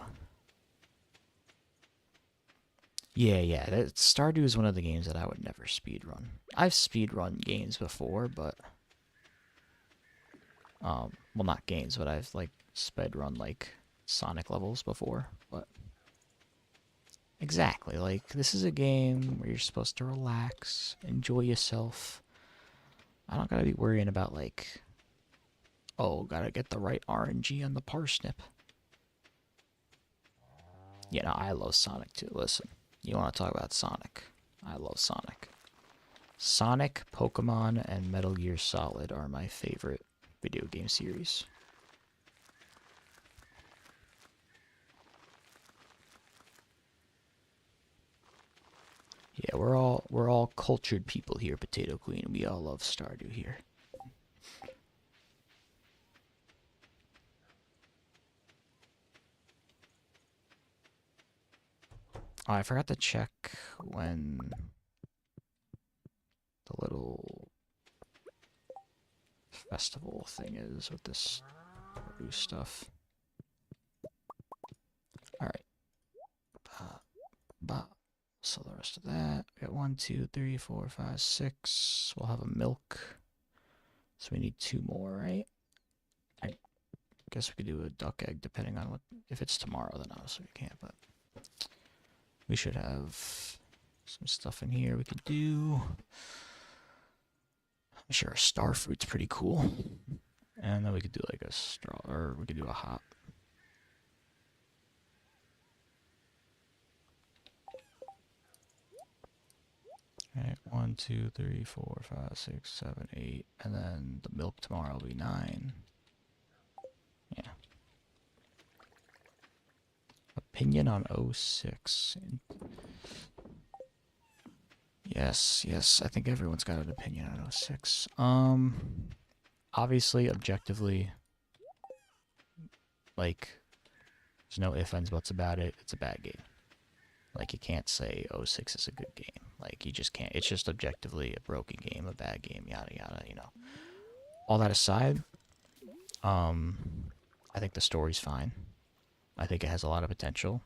Yeah. Stardew is one of the games that I would never speed run. I've speed run games before, but well, not games, but I've like sped run like Sonic levels before. But exactly, like this is a game where you're supposed to relax, enjoy yourself. I don't gotta be worrying about like, oh, gotta get the right RNG on the parsnip. You know, I love Sonic too. Listen, you want to talk about Sonic? I love Sonic. Sonic, Pokemon, and Metal Gear Solid are my favorite video game series. Yeah, we're all cultured people here, Potato Queen. We all love Stardew here. Oh, I forgot to check when the little festival thing is with this produce stuff. Alright. So the rest of that, we got 1, 2, 3, 4, 5, 6. We'll have a milk. So we need 2 more, right? I guess we could do a duck egg depending on what. If it's tomorrow, then obviously we can't, but we should have some stuff in here we could do. I'm sure a star fruit's pretty cool. And then we could do like a straw, or we could do a hop. Alright, 1, 2, 3, 4, 5, 6, 7, 8. And then the milk tomorrow will be 9. Yeah. Opinion on 06. Yes, I think everyone's got an opinion on 06. Obviously, objectively, like, there's no ifs, ands, buts about it. It's a bad game. Like, you can't say 06 is a good game. Like, you just can't. It's just objectively a broken game, a bad game, yada, yada, you know. All that aside, I think the story's fine. I think it has a lot of potential.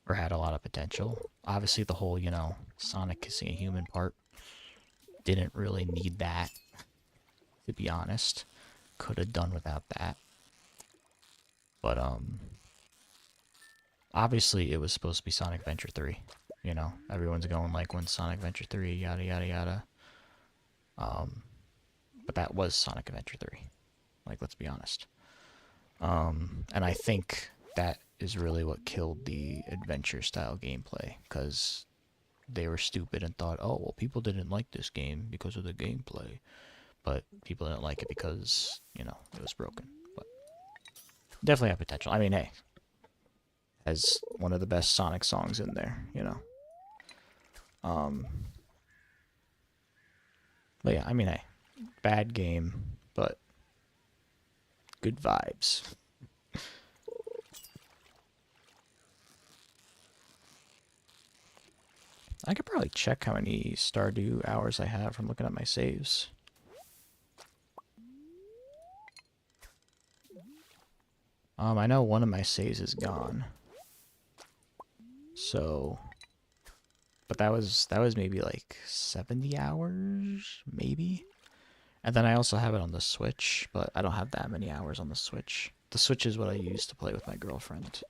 Or had a lot of potential. Obviously, the whole, you know, Sonic kissing a human part didn't really need that, to be honest. Could have done without that. But, Obviously, it was supposed to be Sonic Adventure 3. You know, everyone's going like, when Sonic Adventure 3, yada yada yada. Um, but that was Sonic Adventure 3. Like, let's be honest. And I think that is really what killed the adventure style gameplay, because they were stupid and thought, oh, well, people didn't like this game because of the gameplay. But people didn't like it because, you know, it was broken. But definitely have potential. I mean, hey, has one of the best Sonic songs in there, you know. Um, but yeah, I mean, hey, bad game, but good vibes. I could probably check how many Stardew hours I have from looking at my saves. I know one of my saves is gone. So, but that was maybe like 70 hours, maybe. And then I also have it on the Switch, but I don't have that many hours on the Switch. The Switch is what I use to play with my girlfriend.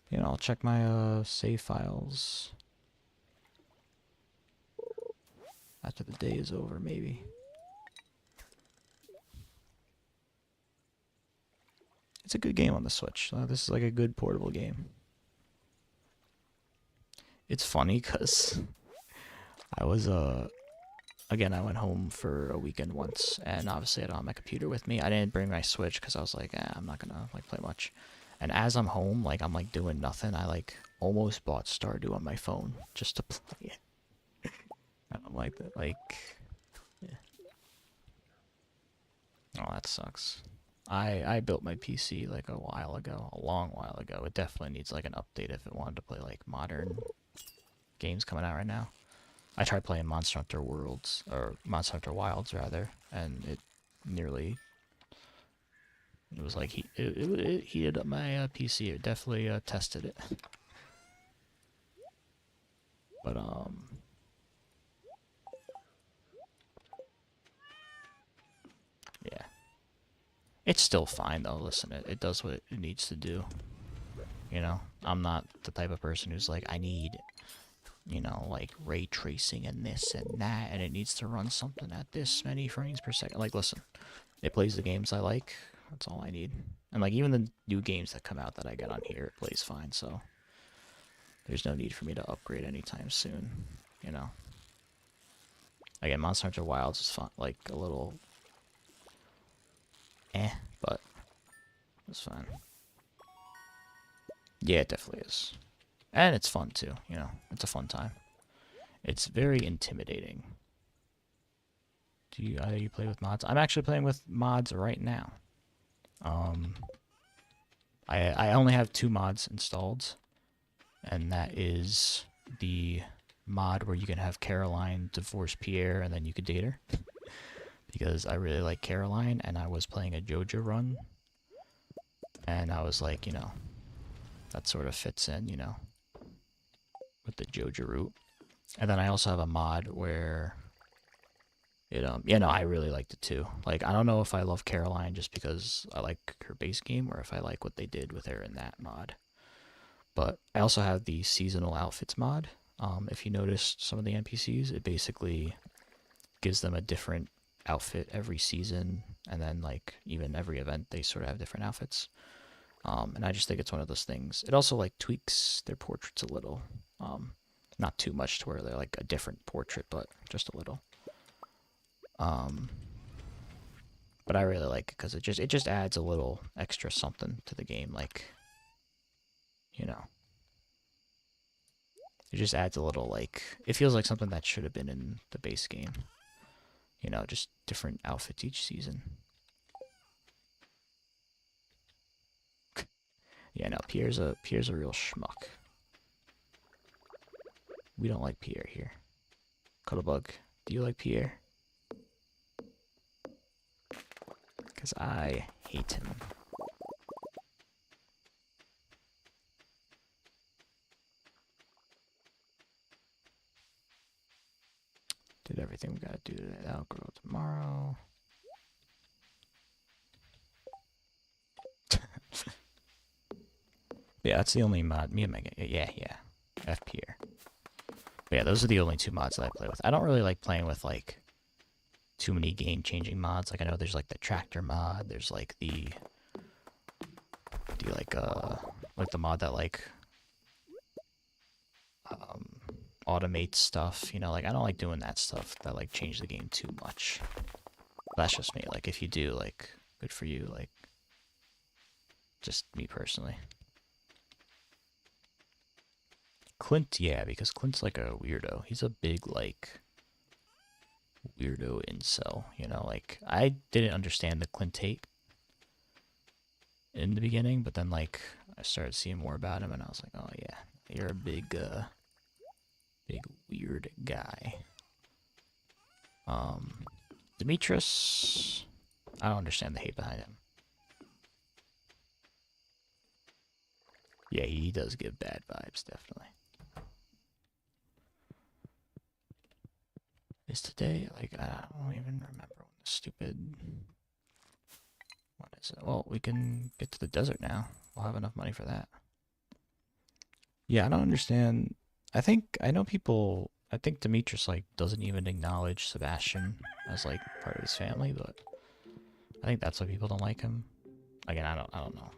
You know, I'll check my save files after the day is over, maybe. It's a good game on the Switch. This is like a good portable game. It's funny because I was again, I went home for a weekend once, and obviously I don't have my computer with me. I didn't bring my Switch because I was like, I'm not gonna like play much. And as I'm home, like I'm like doing nothing. I like almost bought Stardew on my phone just to play it. I'm like that, like, yeah. Oh, that sucks. I built my PC like a while ago, a long while ago. It definitely needs like an update if it wanted to play like modern games coming out right now. I tried playing Monster Hunter Worlds, or Monster Hunter Wilds rather, and it nearly, it was like it heated up my PC. It definitely tested it. But yeah, it's still fine though. Listen, it does what it needs to do. You know, I'm not the type of person who's like, I need, you know, like ray tracing and this and that, and it needs to run something at this many frames per second. Like, listen, it plays the games I like. That's all I need. And like even the new games that come out that I get on here, it plays fine. So there's no need for me to upgrade anytime soon. You know. Again, Monster Hunter Wilds is fun, like a little, but it's fine. Yeah, it definitely is, and it's fun too. You know, it's a fun time. It's very intimidating. Do you play with mods? I'm actually playing with mods right now. Um, I only have 2 mods installed, and that is the mod where you can have Caroline divorce Pierre and then you could date her. Because I really like Caroline, and I was playing a JoJo run, and I was like, you know, that sort of fits in, you know, with the JoJo route. And then I also have a mod where it you know, I really liked it too. Like, I don't know if I love Caroline just because I like her base game, or if I like what they did with her in that mod. But I also have the seasonal outfits mod. If you notice some of the NPCs, it basically gives them a different outfit every season, and then like even every event they sort of have different outfits. And I just think it's one of those things. It also like tweaks their portraits a little. Not too much to where they're like a different portrait, but just a little. Um, but I really like it because it just adds a little extra something to the game. Like, you know, it just adds a little, like, it feels like something that should have been in the base game. You know, just different outfits each season. Yeah, no, Pierre's a real schmuck. We don't like Pierre here. Cuddlebug, do you like Pierre? Because I hate him. Did everything we gotta do today. That'll grow tomorrow. Yeah, that's the only mod. Me and Megan. Yeah, yeah. F Pierre. But yeah, those are the only two mods that I play with. I don't really like playing with like too many game-changing mods. Like I know there's like the tractor mod. There's like the like the mod that like um automates stuff. You know, like I don't like doing that stuff that like change the game too much. That's just me. Like if you do, like good for you. Like just me personally. Clint, yeah, because Clint's like a weirdo. He's a big like weirdo incel. You know, like I didn't understand the Clint hate in the beginning, but then like I started seeing more about him, and I was like, oh yeah, you're a big weird guy. Demetrius, I don't understand the hate behind him. Yeah, he does give bad vibes, definitely. Is today like I don't even remember when the stupid. What is it? Well, we can get to the desert now. We'll have enough money for that. Yeah, I don't understand. I know people. I think Demetrius like doesn't even acknowledge Sebastian as like part of his family, but I think that's why people don't like him. Again, I don't know.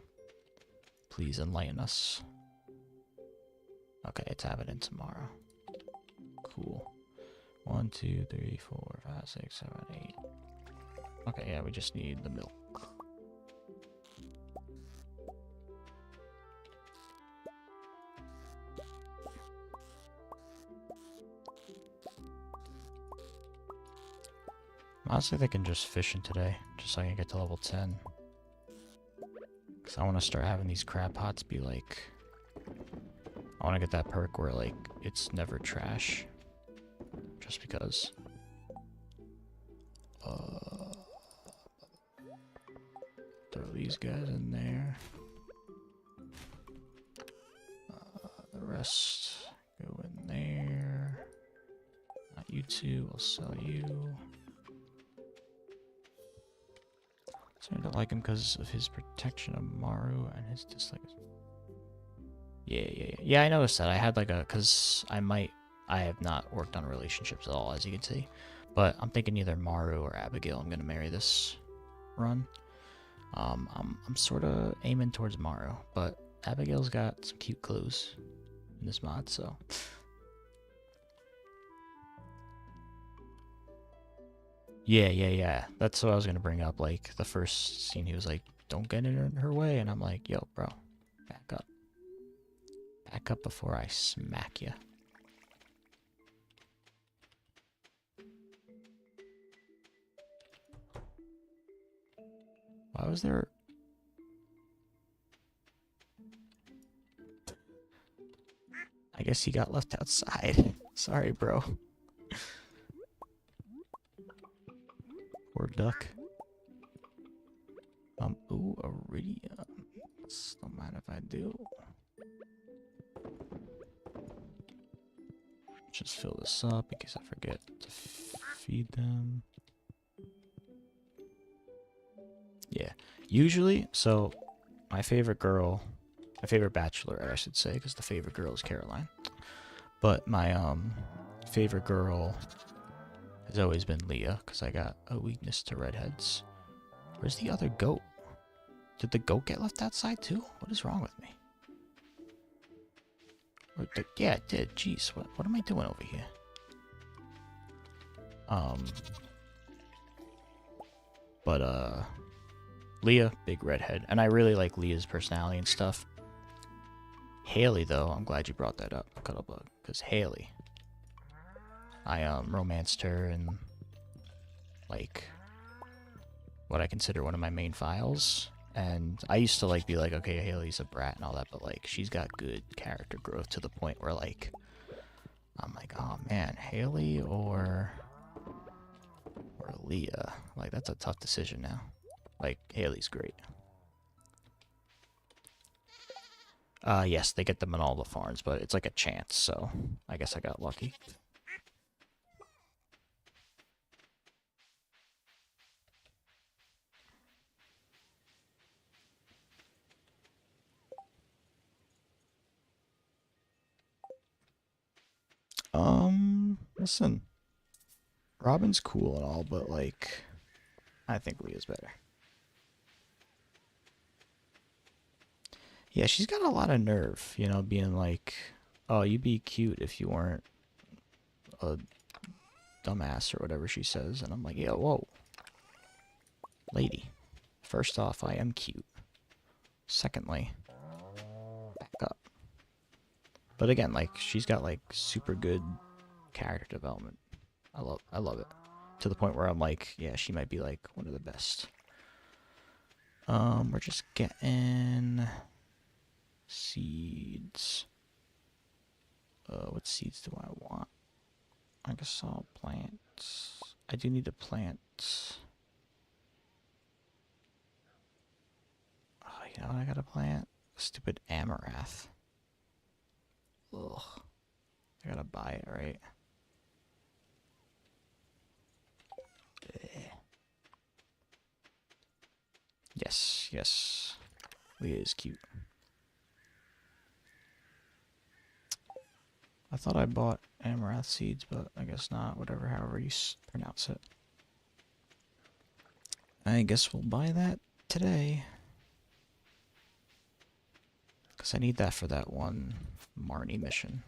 Please enlighten us. Okay, it's happening tomorrow. Cool. 1, 2, 3, 4, 5, 6, 7, 8. Okay, yeah, we just need the milk. Honestly, they can just fishing today, just so I can get to level 10. Because I want to start having these crab pots be like... I want to get that perk where, like, it's never trash. Just because. Throw these guys in there. The rest go in there. Not you two, I'll sell you. So I don't like him because of his protection of Maru and his dislike. Yeah, I noticed that. I had like a, because I have not worked on relationships at all, as you can see. But I'm thinking either Maru or Abigail I'm going to marry this run. I'm sort of aiming towards Maru, but Abigail's got some cute clothes in this mod, so. Yeah. That's what I was going to bring up. Like, the first scene, he was like, don't get in her way. And I'm like, yo, bro, back up. Back up before I smack you. Why was there... I guess he got left outside. Sorry, bro. Poor duck. Ooh, iridium. Don't mind if I do. Just fill this up in case I forget to feed them. Yeah. Usually, so my favorite girl, my favorite bachelor, I should say, because the favorite girl is Caroline. But my favorite girl has always been Leah, because I got a weakness to redheads. Where's the other goat? Did the goat get left outside too? What is wrong with me? Yeah, it did. Jeez, what am I doing over here? But Leah, big redhead, and I really like Leah's personality and stuff. Haley, though, I'm glad you brought that up, Cuttlebug, because Haley, I romanced her in like what I consider one of my main files. And I used to like be like, okay, Haley's a brat and all that, but like she's got good character growth to the point where like I'm like, oh man, Haley or Leah. Like that's a tough decision now. Like Haley's great. Yes, they get them in all the farms, but it's like a chance, so I guess I got lucky. Listen, Robin's cool and all, but like, I think Leah's better. Yeah, she's got a lot of nerve, you know, being like, oh, you'd be cute if you weren't a dumbass or whatever she says. And I'm like, yeah, whoa, lady. First off, I am cute. Secondly, back up. But again, like, she's got like super good character development. I love it. To the point where I'm like, yeah, she might be like one of the best. We're just getting seeds. What seeds do I want? I guess I'll plant. I do need to plant. Oh, you know what I gotta plant? Stupid amaranth. Ugh. I gotta buy it, right? Yes, yes. Leah is cute. I thought I bought amaranth seeds, but I guess not. Whatever, however you pronounce it. I guess we'll buy that today. Because I need that for that one Marnie mission.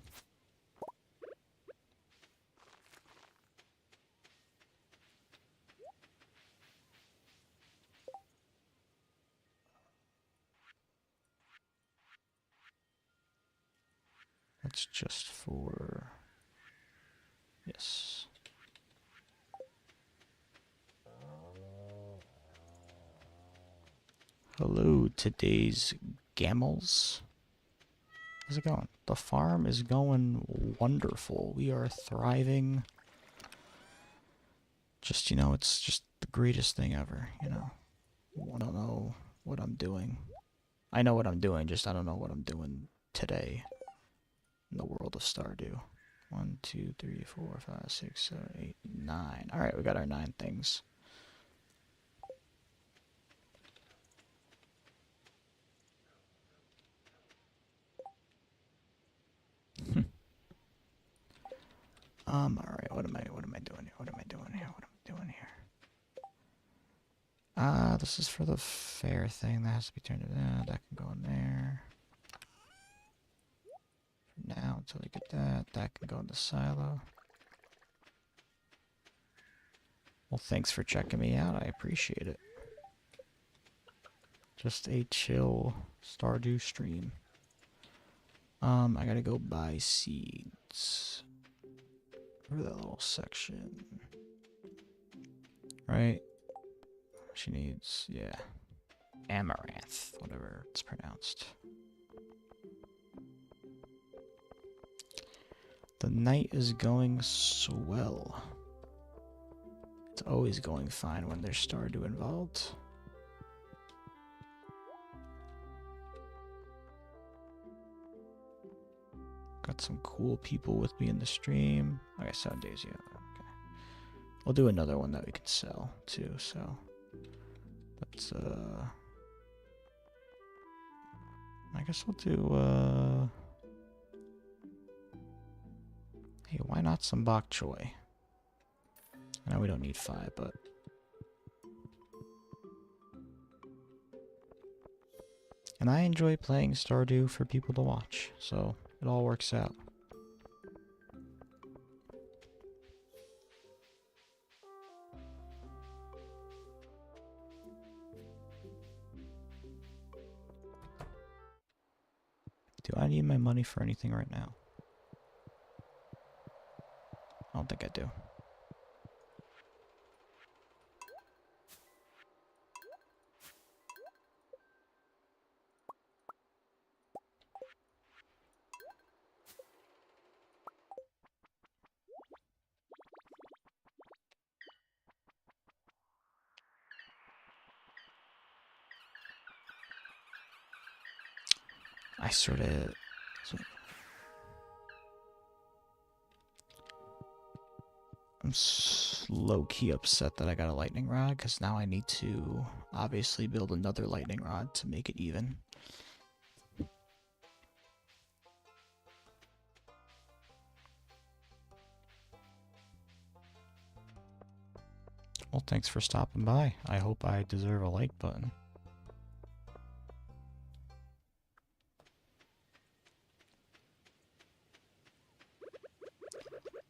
That's just for... Yes. Hello, today's gamels. How's it going? The farm is going wonderful. We are thriving. Just, you know, it's just the greatest thing ever, you know. I don't know what I'm doing. I know what I'm doing, just I don't know what I'm doing today in the world of Stardew. 1, 2, 3, 4, 5, 6, 7, 8, 9. Alright, we got our 9 things. Alright, what am I doing here? What am I doing here? What am I doing here? This is for the fair thing. That has to be turned in. That can go in there. For now, until we get that. That can go in the silo. Well, thanks for checking me out. I appreciate it. Just a chill Stardew stream. I gotta go buy seeds for that little section. Right? She needs, yeah, amaranth, whatever it's pronounced. The night is going swell. It's always going fine when there's Stardew involved. Got some cool people with me in the stream. Okay, 7 days, yeah. Okay. We'll do another one that we can sell too, so let's I guess we'll do hey, why not some bok choy? I know we don't need 5, but and I enjoy playing Stardew for people to watch, so it all works out. Do I need my money for anything right now? I don't think I do. I sort of... I'm low-key upset that I got a lightning rod, because now I need to obviously build another lightning rod to make it even. Well, thanks for stopping by. I hope I deserve a like button.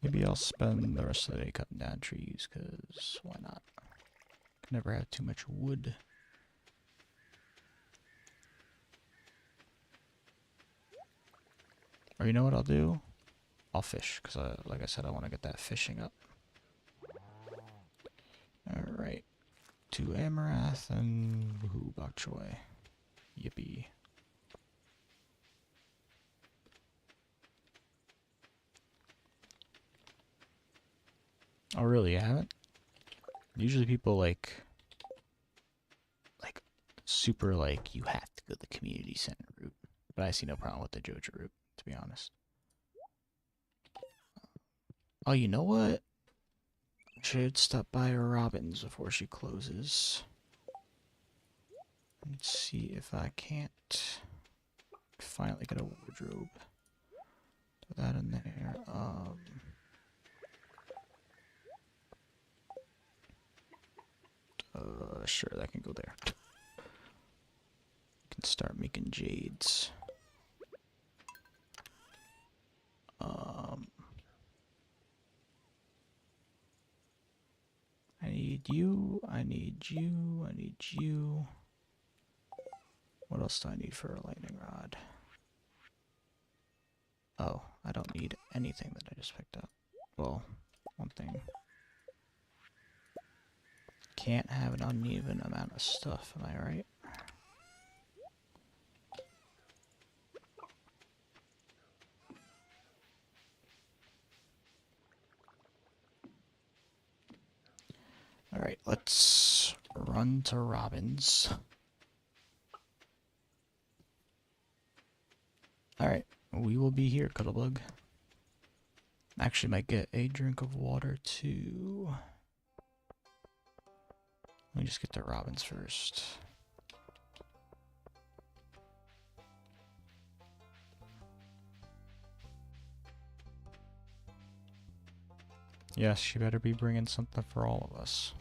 Maybe I'll spend the rest of the day cutting down trees, because why not? Can never have too much wood. Or you know what I'll do? I'll fish, because like I said, I want to get that fishing up. Alright. To Amarath and woohoo, bok choy. Yippee. Oh really, you haven't? Usually people like super like you have to go the community center route. But I see no problem with the Joja route, to be honest. Oh, you know what? I should stop by Robin's before she closes. And see if I can't finally get a wardrobe. Put that in there. Sure, that can go there. Can start making jades. I need you, I need you, I need you. What else do I need for a lightning rod? Oh, I don't need anything that I just picked up. Well, one thing. Can't have an uneven amount of stuff, am I right? Alright, let's run to Robin's. Alright, we will be here, Cuddlebug. Actually might get a drink of water too. Let me just get to Robin's first. Yes, she better be bringing something for all of us.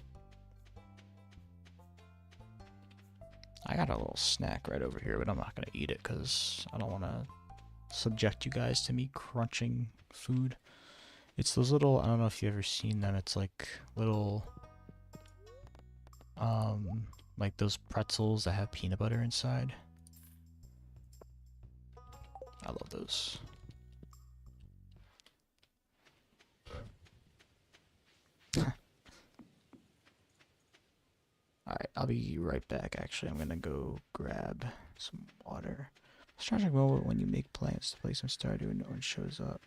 I got a little snack right over here, but I'm not going to eat it because I don't want to subject you guys to me crunching food. It's those little, I don't know if you've ever seen them, it's like little, like those pretzels that have peanut butter inside. I love those. Alright, I'll be right back. Actually, I'm gonna go grab some water. I was trying to go when you make plans to play some Stardew and no one shows up.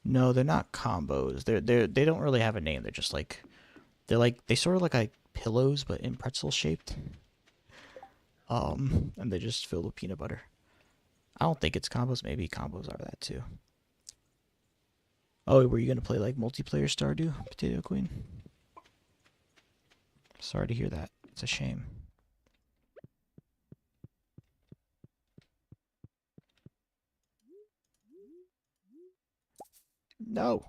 No, they're not combos. They don't really have a name. They're just like they sort of look like pillows but in pretzel shaped. And they just filled with peanut butter. I don't think it's combos. Maybe combos are that too. Oh, were you gonna play like multiplayer Stardew, Potato Queen? Sorry to hear that. It's a shame. No.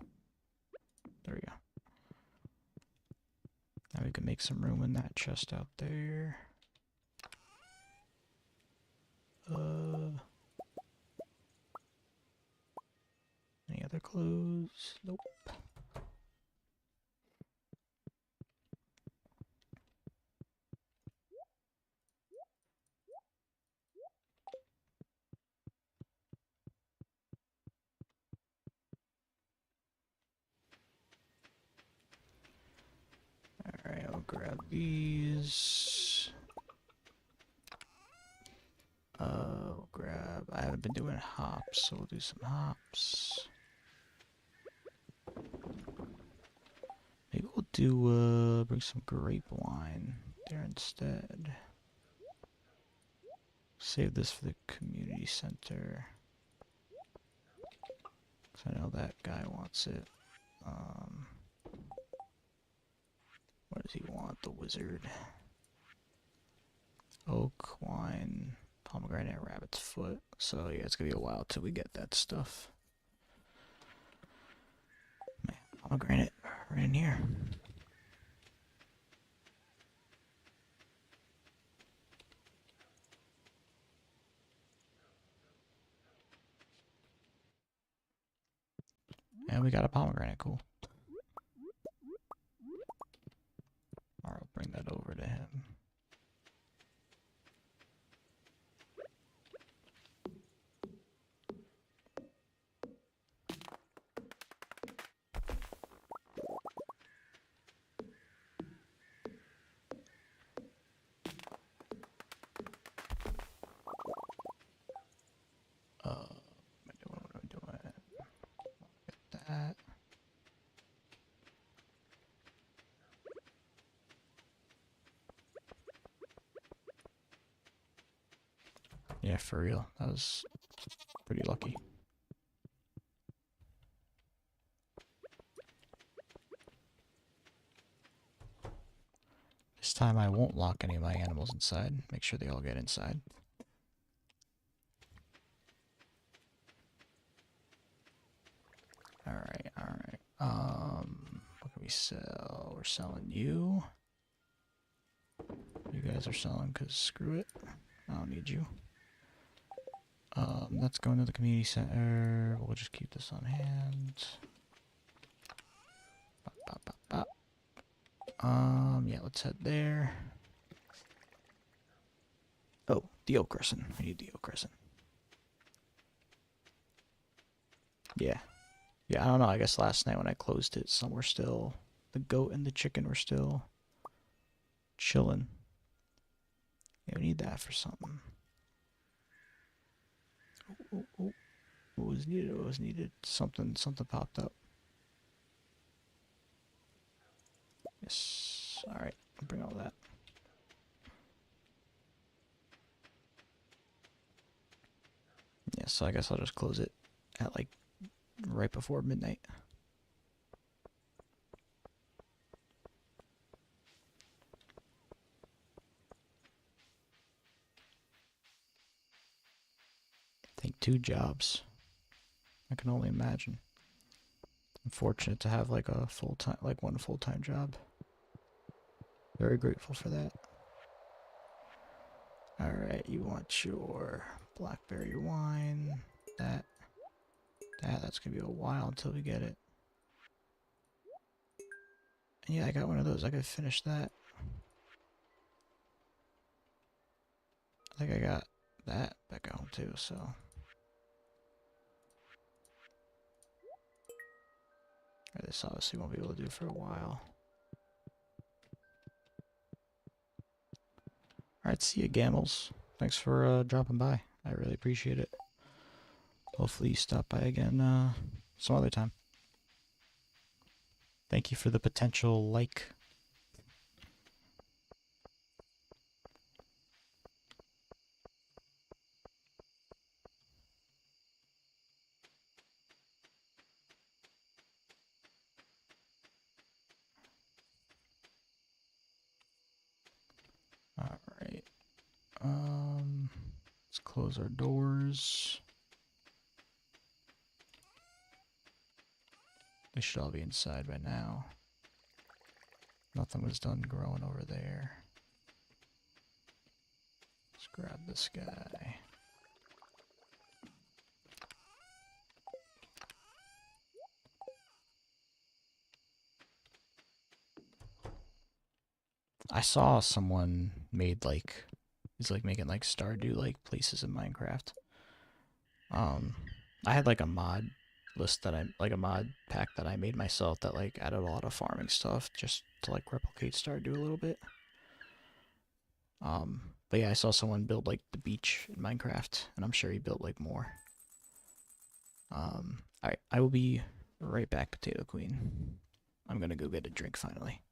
There we go. Now we can make some room in that chest out there. Any other clothes? Nope. Alright, I'll grab these. We'll grab, I haven't been doing hops, so we'll do some hops. Maybe we'll do, bring some grape wine there instead. Save this for the community center. Cause I know that guy wants it. What does he want? The wizard. Oak, wine, pomegranate, rabbit's foot. So yeah, it's gonna be a while till we get that stuff. pomegranate right in here. And we got a pomegranate, cool. Alright, I'll bring that over to him. What am I doing? Get that. Yeah, for real. That was pretty lucky. This time I won't lock any of my animals inside. Make sure they all get inside. Alright, alright. What can we sell? We're selling you. You guys are selling because screw it. I don't need you. Let's go into the community center. We'll just keep this on hand. Bop, bop, bop, bop. Yeah, let's head there. Oh, the oak crescent. I need the oak crescent. Yeah. Yeah, I don't know. I guess last night when I closed it, some were still... The goat and the chicken were still chilling. Yeah, we need that for something. Oh. What was needed? What was needed? Something popped up. Yes. Alright, I'll bring all that. Yeah, so I guess I'll just close it at like right before midnight. I think 2 jobs. I can only imagine. I'm fortunate to have like a full-time, like one full-time job. Very grateful for that. Alright, you want your blackberry wine. That's gonna be a while until we get it. And yeah, I got one of those. I could finish that. I think I got that back at home too, so. This obviously won't be able to do for a while. Alright, see you, Gambles. Thanks for dropping by. I really appreciate it. Hopefully you stop by again some other time. Thank you for the potential like. Alright. Let's close our doors. They should all be inside by now. Nothing was done growing over there. Let's grab this guy. I saw someone made like, he's like making like stardew like places in Minecraft. I had like a mod list that like a mod pack that I made myself that like added a lot of farming stuff just to like replicate stardew a little bit. But yeah, I saw someone build like the beach in Minecraft, and I'm sure he built like more. Alright, I will be right back, Potato Queen. I'm gonna go get a drink finally.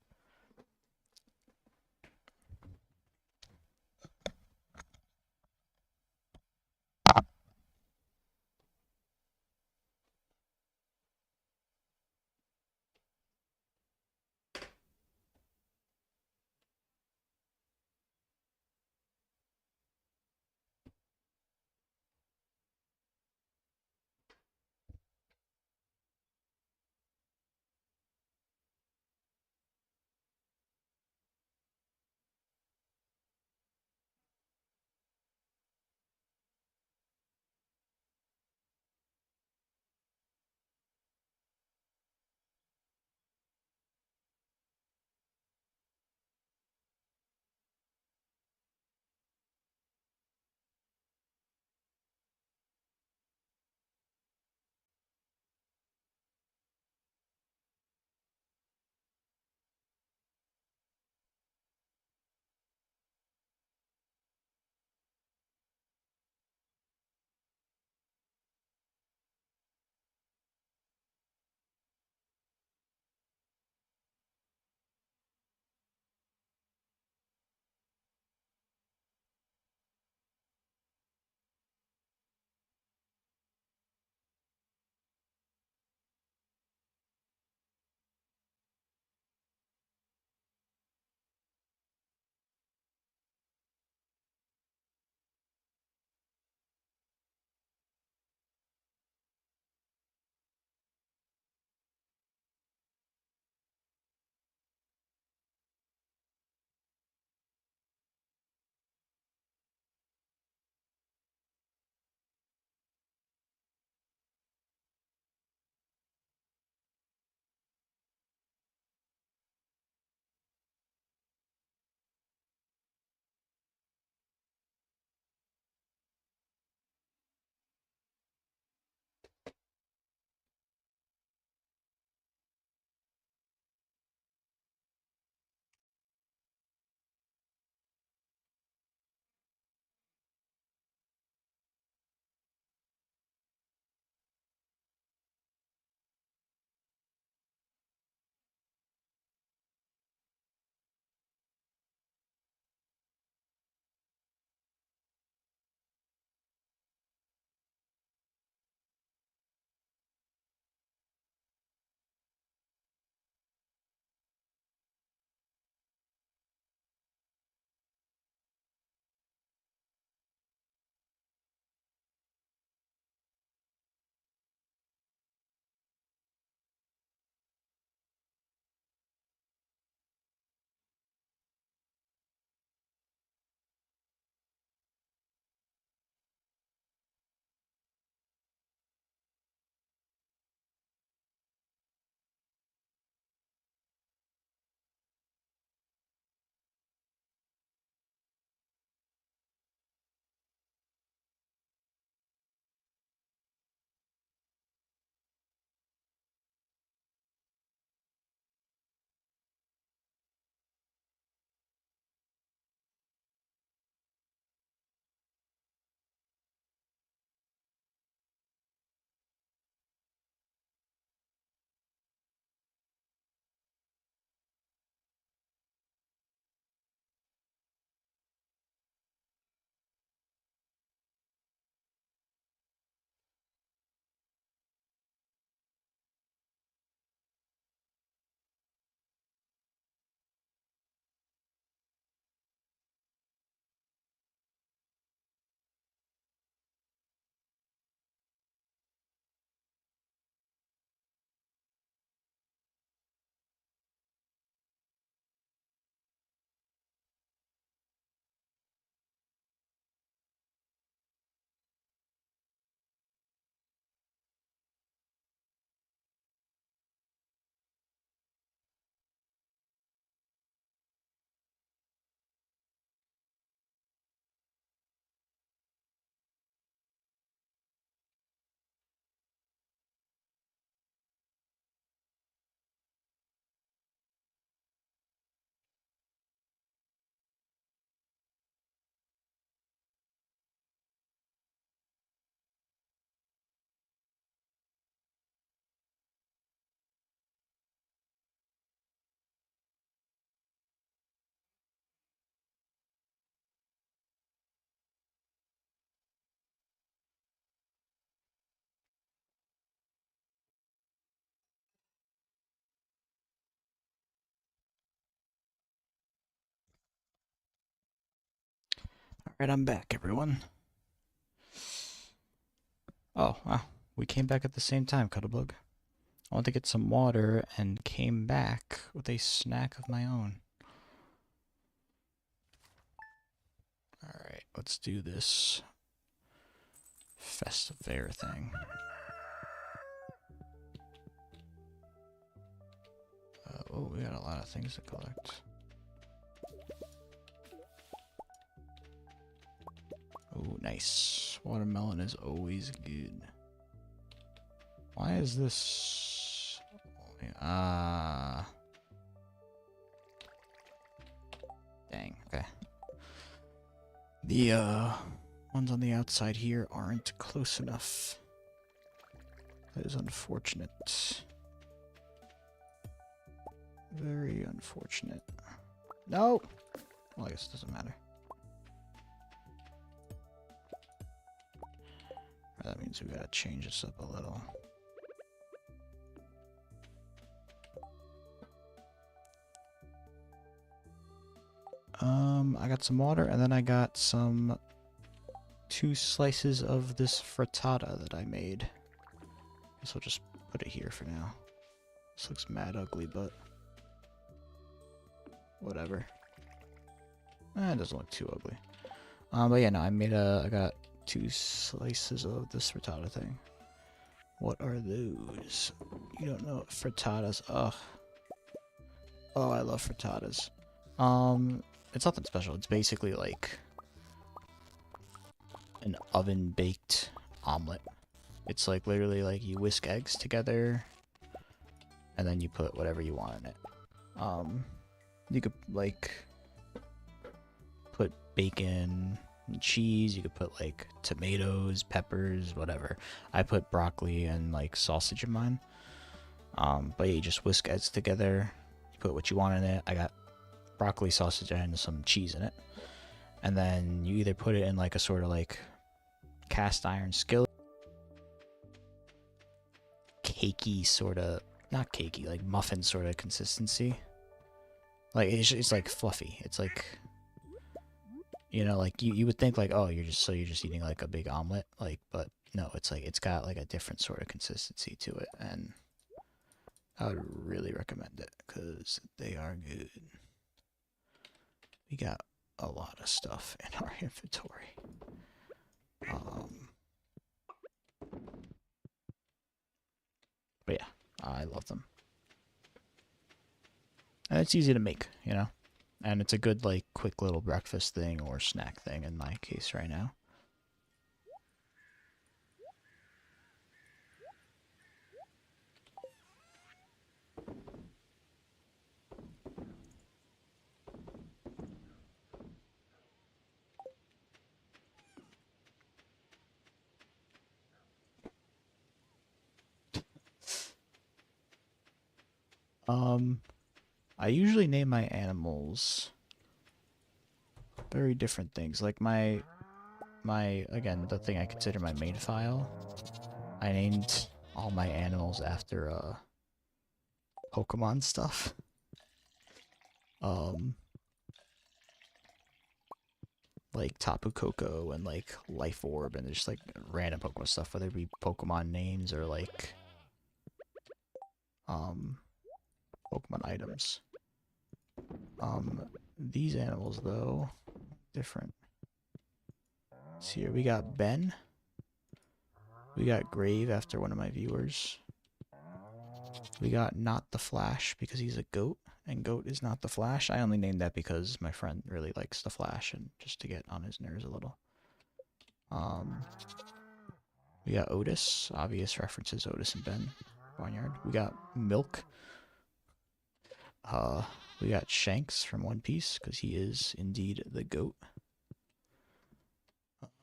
Alright, I'm back, everyone. Oh, wow. We came back at the same time, Cuttlebug. I went to get some water and came back with a snack of my own. Alright, let's do this festive fair thing. Oh, we got a lot of things to collect. Oh, nice. Watermelon is always good. Why is this... Dang, okay. The, ones on the outside here aren't close enough. That is unfortunate. Very unfortunate. No! Well, I guess it doesn't matter. That means we gotta change this up a little. I got some water, and then I got some 2 slices of this frittata that I made. Guess I'll just put it here for now. This looks mad ugly, but whatever. It doesn't look too ugly. But yeah, no, I got 2 slices of this frittata thing. What are those? You don't know what frittatas. Ugh. Oh, I love frittatas. It's nothing special. It's basically like an oven baked omelet. It's like literally like you whisk eggs together and then you put whatever you want in it. You could like put bacon and cheese, you could put like tomatoes, peppers, whatever. I put broccoli and like sausage in mine. But yeah, you just whisk eggs together, you put what you want in it. I got broccoli, sausage, and some cheese in it. And then you either put it in like a sort of like cast iron skillet, cakey sort of, not cakey, like muffin sort of consistency. Like it's like fluffy. It's like, you know, like you would think like, oh, you're just eating like a big omelet, like, but no, it's like it's got like a different sort of consistency to it, and I would really recommend it because they are good. We got a lot of stuff in our inventory. But yeah, I love them. And it's easy to make, you know? And it's a good, like, quick little breakfast thing or snack thing in my case right now. I usually name my animals very different things. Like my again, the thing I consider my main file, I named all my animals after Pokemon stuff. Like Tapu Koko and like Life Orb and just like random Pokemon stuff, whether it be Pokemon names or like Pokemon items. These animals though, different. So here we got Ben. We got Grave after one of my viewers. We got Not the Flash because he's a goat, and Goat is not the Flash. I only named that because my friend really likes the Flash and just to get on his nerves a little. We got Otis, obvious references, Otis and Ben Barnyard. We got Milk. We got Shanks from One Piece because he is indeed the goat.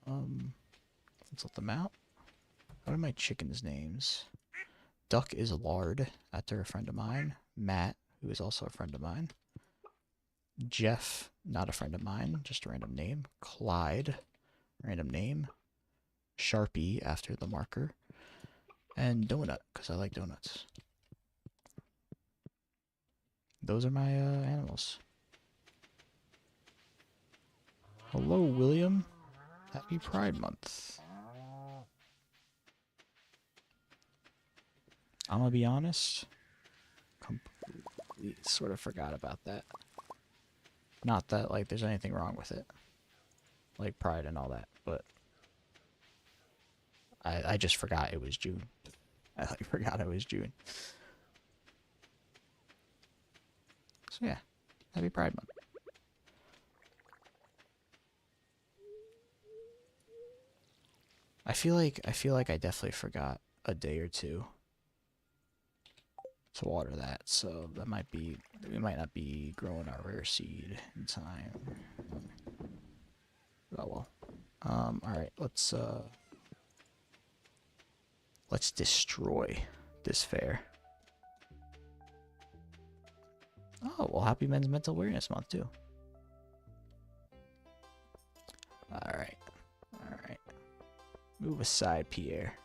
Let's let them out. What are my chickens' names? Duck is Lard, after a friend of mine. Matt, who is also a friend of mine. Jeff, not a friend of mine, just a random name. Clyde, random name. Sharpie, after the marker. And Donut, because I like donuts. Those are my animals. Hello, William. Happy Pride Month. I'm gonna be honest. Completely sort of forgot about that. Not that, like, there's anything wrong with it. Like, Pride and all that, but I just forgot it was June. I, like, forgot it was June. So, yeah. Happy Pride Month. I feel like I definitely forgot a day or two to water that, so that might be, we might not be growing our rare seed in time. Oh well. Alright, let's destroy this fair. Oh, well, happy Men's Mental Awareness Month too. Alright. Alright. Move aside, Pierre.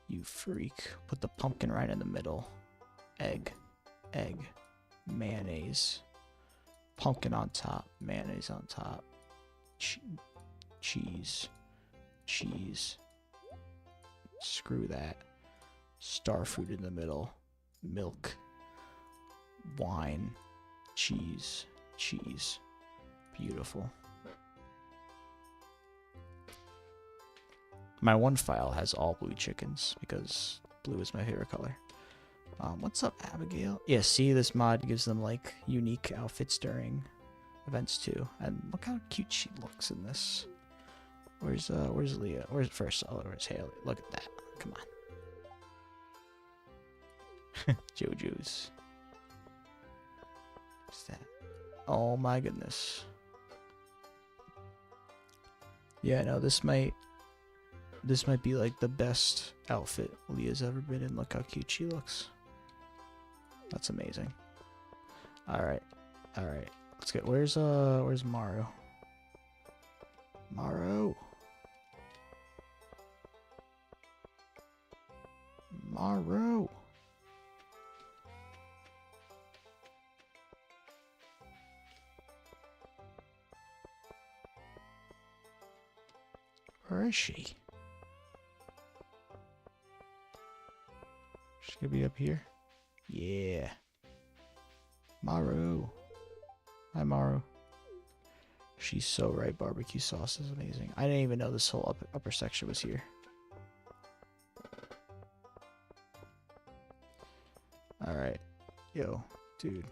You freak. Put the pumpkin right in the middle. Egg. Egg. Mayonnaise. Pumpkin on top. Mayonnaise on top. Cheese. Cheese. Screw that. Star fruit in the middle. Milk. Wine. Cheese. Cheese. Beautiful. My one file has all blue chickens because blue is my favorite color. What's up, Abigail? Yeah, see, this mod gives them like unique outfits during events too. And look how cute she looks in this. Where's Leah? Where's first? Oh, where's Haley? Look at that. Come on. JoJo's. What's that? Oh my goodness. Yeah, no, this might be like the best outfit Leah's ever been in. Look how cute she looks. That's amazing. Alright. Alright. Let's get, where's Maru? Maru. Maru. Where is she? She's gonna be up here. Yeah. Maru. Hi, Maru. She's so right. Barbecue sauce is amazing. I didn't even know this whole upper section was here. Alright. Yo, dude.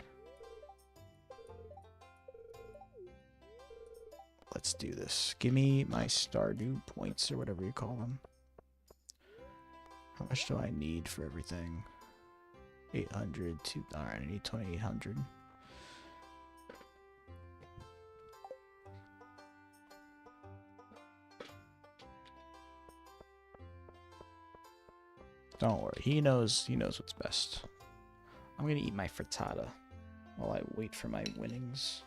Let's do this. Give me my stardew points or whatever you call them. How much do I need for everything? 800. Alright, I need 2800. Don't worry, he knows what's best. I'm gonna eat my frittata while I wait for my winnings.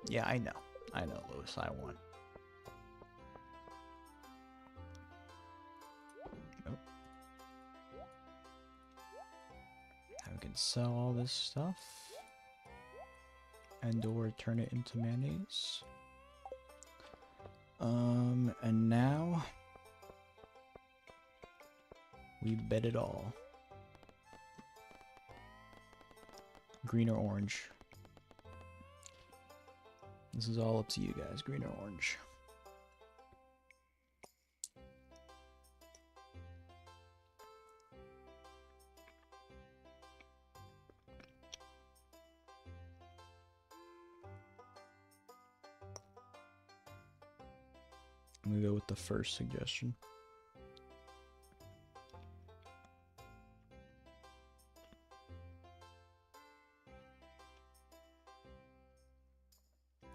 Yeah, I know, Lewis, I won. Nope. Now we can sell all this stuff. And or turn it into mayonnaise. And now we bet it all. Green or orange? This is all up to you guys, green or orange. I'm gonna go with the first suggestion.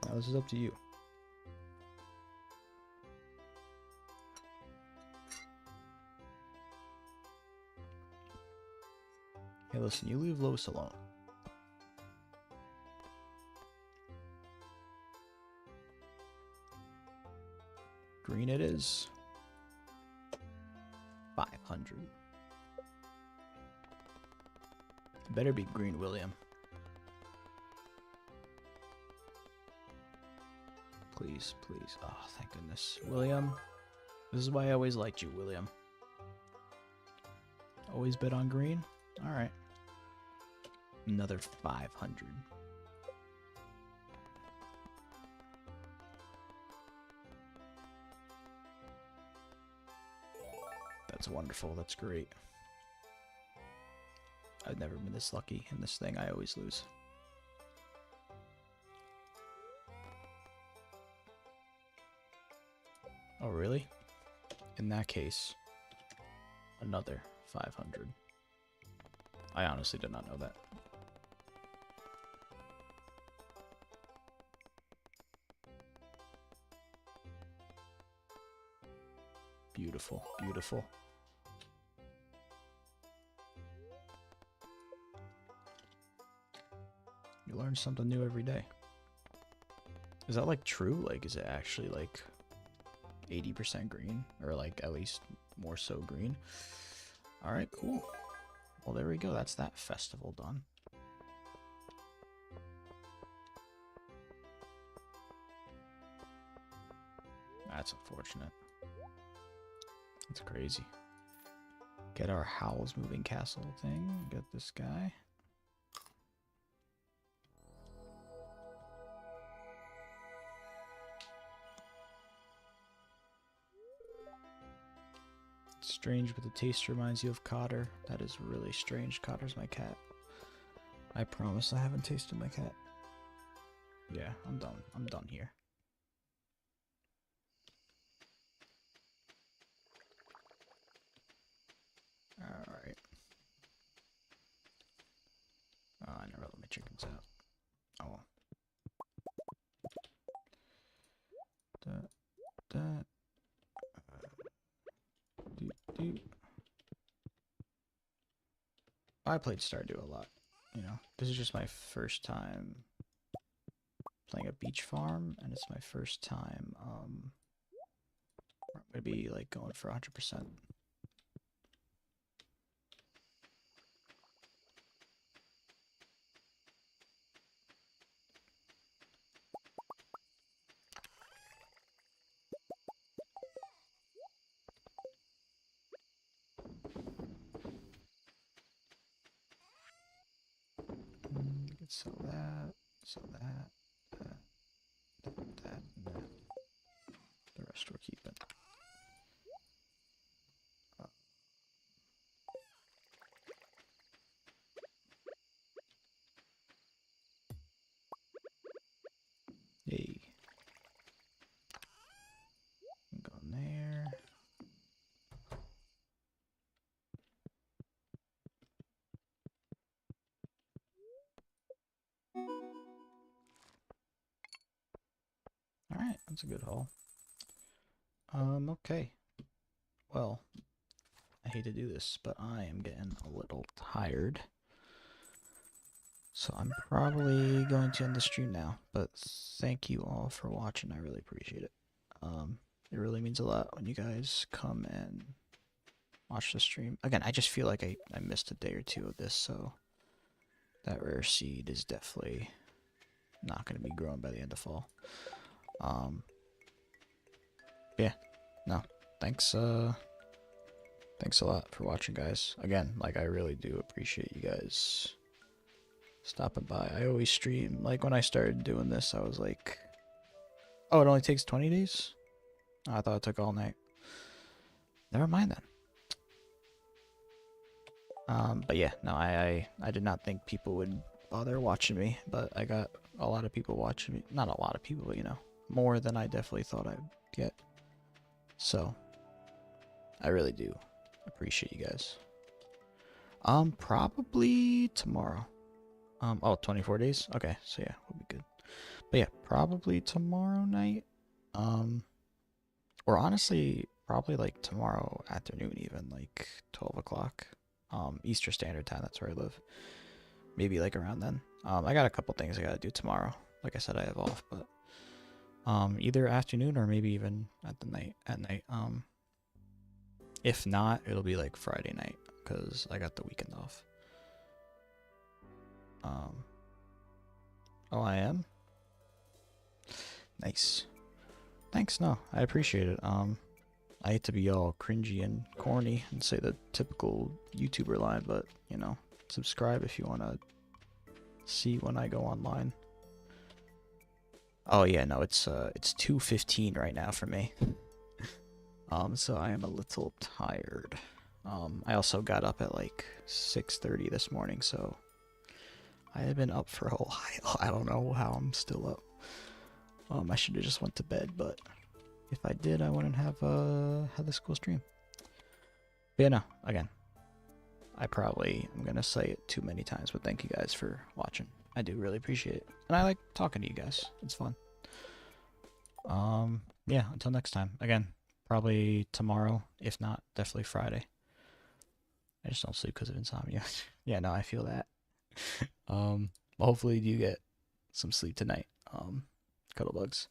Now this is up to you. Hey, listen, you leave Lois alone. Green it is. 500. Better be green, William. Please, please. Oh, thank goodness. William. This is why I always liked you, William. Always bet on green? Alright. Another 500. That's wonderful. That's great. I've never been this lucky in this thing. I always lose. Oh, really? In that case, another 500. I honestly did not know that. Beautiful, beautiful. You learn something new every day. Is that like true? Like, is it actually like 80% green? Or like at least more so green? Alright, cool. Well, there we go. That's that festival done. That's unfortunate. That's crazy. Get our Howl's Moving Castle thing. Get this guy. It's strange, but the taste reminds you of Cotter. That is really strange. Cotter's my cat. I promise I haven't tasted my cat. Yeah, I'm done. I'm done here. Alright. Oh, I never let my chickens out. Oh well. I played Stardew a lot. You know, this is just my first time playing a beach farm, and it's my first time I'm gonna be like going for 100%. Sell that, sell that, that, and that. The rest we're keeping. Yay. Go in there. Alright, that's a good haul. Okay. Well, I hate to do this, but I am getting a little tired. So I'm probably going to end the stream now, but thank you all for watching. I really appreciate it. It really means a lot when you guys come and watch the stream. Again, I just feel like I missed a day or two of this, so that rare seed is definitely not going to be growing by the end of fall. Yeah, no, thanks a lot for watching, guys. Again, like, I really do appreciate you guys stopping by. I always stream, like, when I started doing this, I was like, oh, it only takes 20 days? Oh, I thought it took all night. Never mind then. But yeah, no, I did not think people would bother watching me, but I got a lot of people watching me. Not a lot of people, but, you know, more than I definitely thought I'd get. So, I really do appreciate you guys. Probably tomorrow. Oh, 24 days? Okay, so yeah, we'll be good. But yeah, probably tomorrow night. Or honestly, probably like tomorrow afternoon even, like 12 o'clock. Eastern Standard Time, that's where I live. Maybe like around then. I got a couple things I gotta do tomorrow. Like I said, I have off, but Either afternoon or maybe even at night. If not, it'll be like Friday night because I got the weekend off. Um, oh, I am? Nice. Thanks, no, I appreciate it. I hate to be all cringy and corny and say the typical YouTuber line, but, you know, subscribe if you want to see when I go online. Oh yeah, no, it's 2:15 right now for me. So I am a little tired. I also got up at like 6:30 this morning, so I have been up for a while. I don't know how I'm still up. I should have just went to bed, but if I did, I wouldn't have had this cool stream. But yeah, no, again, I'm gonna say it too many times, but thank you guys for watching. I do really appreciate it, and I like talking to you guys. It's fun. Yeah, until next time. Again, probably tomorrow, if not, definitely Friday. I just don't sleep because of insomnia. Yeah, no, I feel that. Hopefully you get some sleep tonight. Cuddle bugs.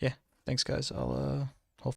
Yeah, thanks guys. I'll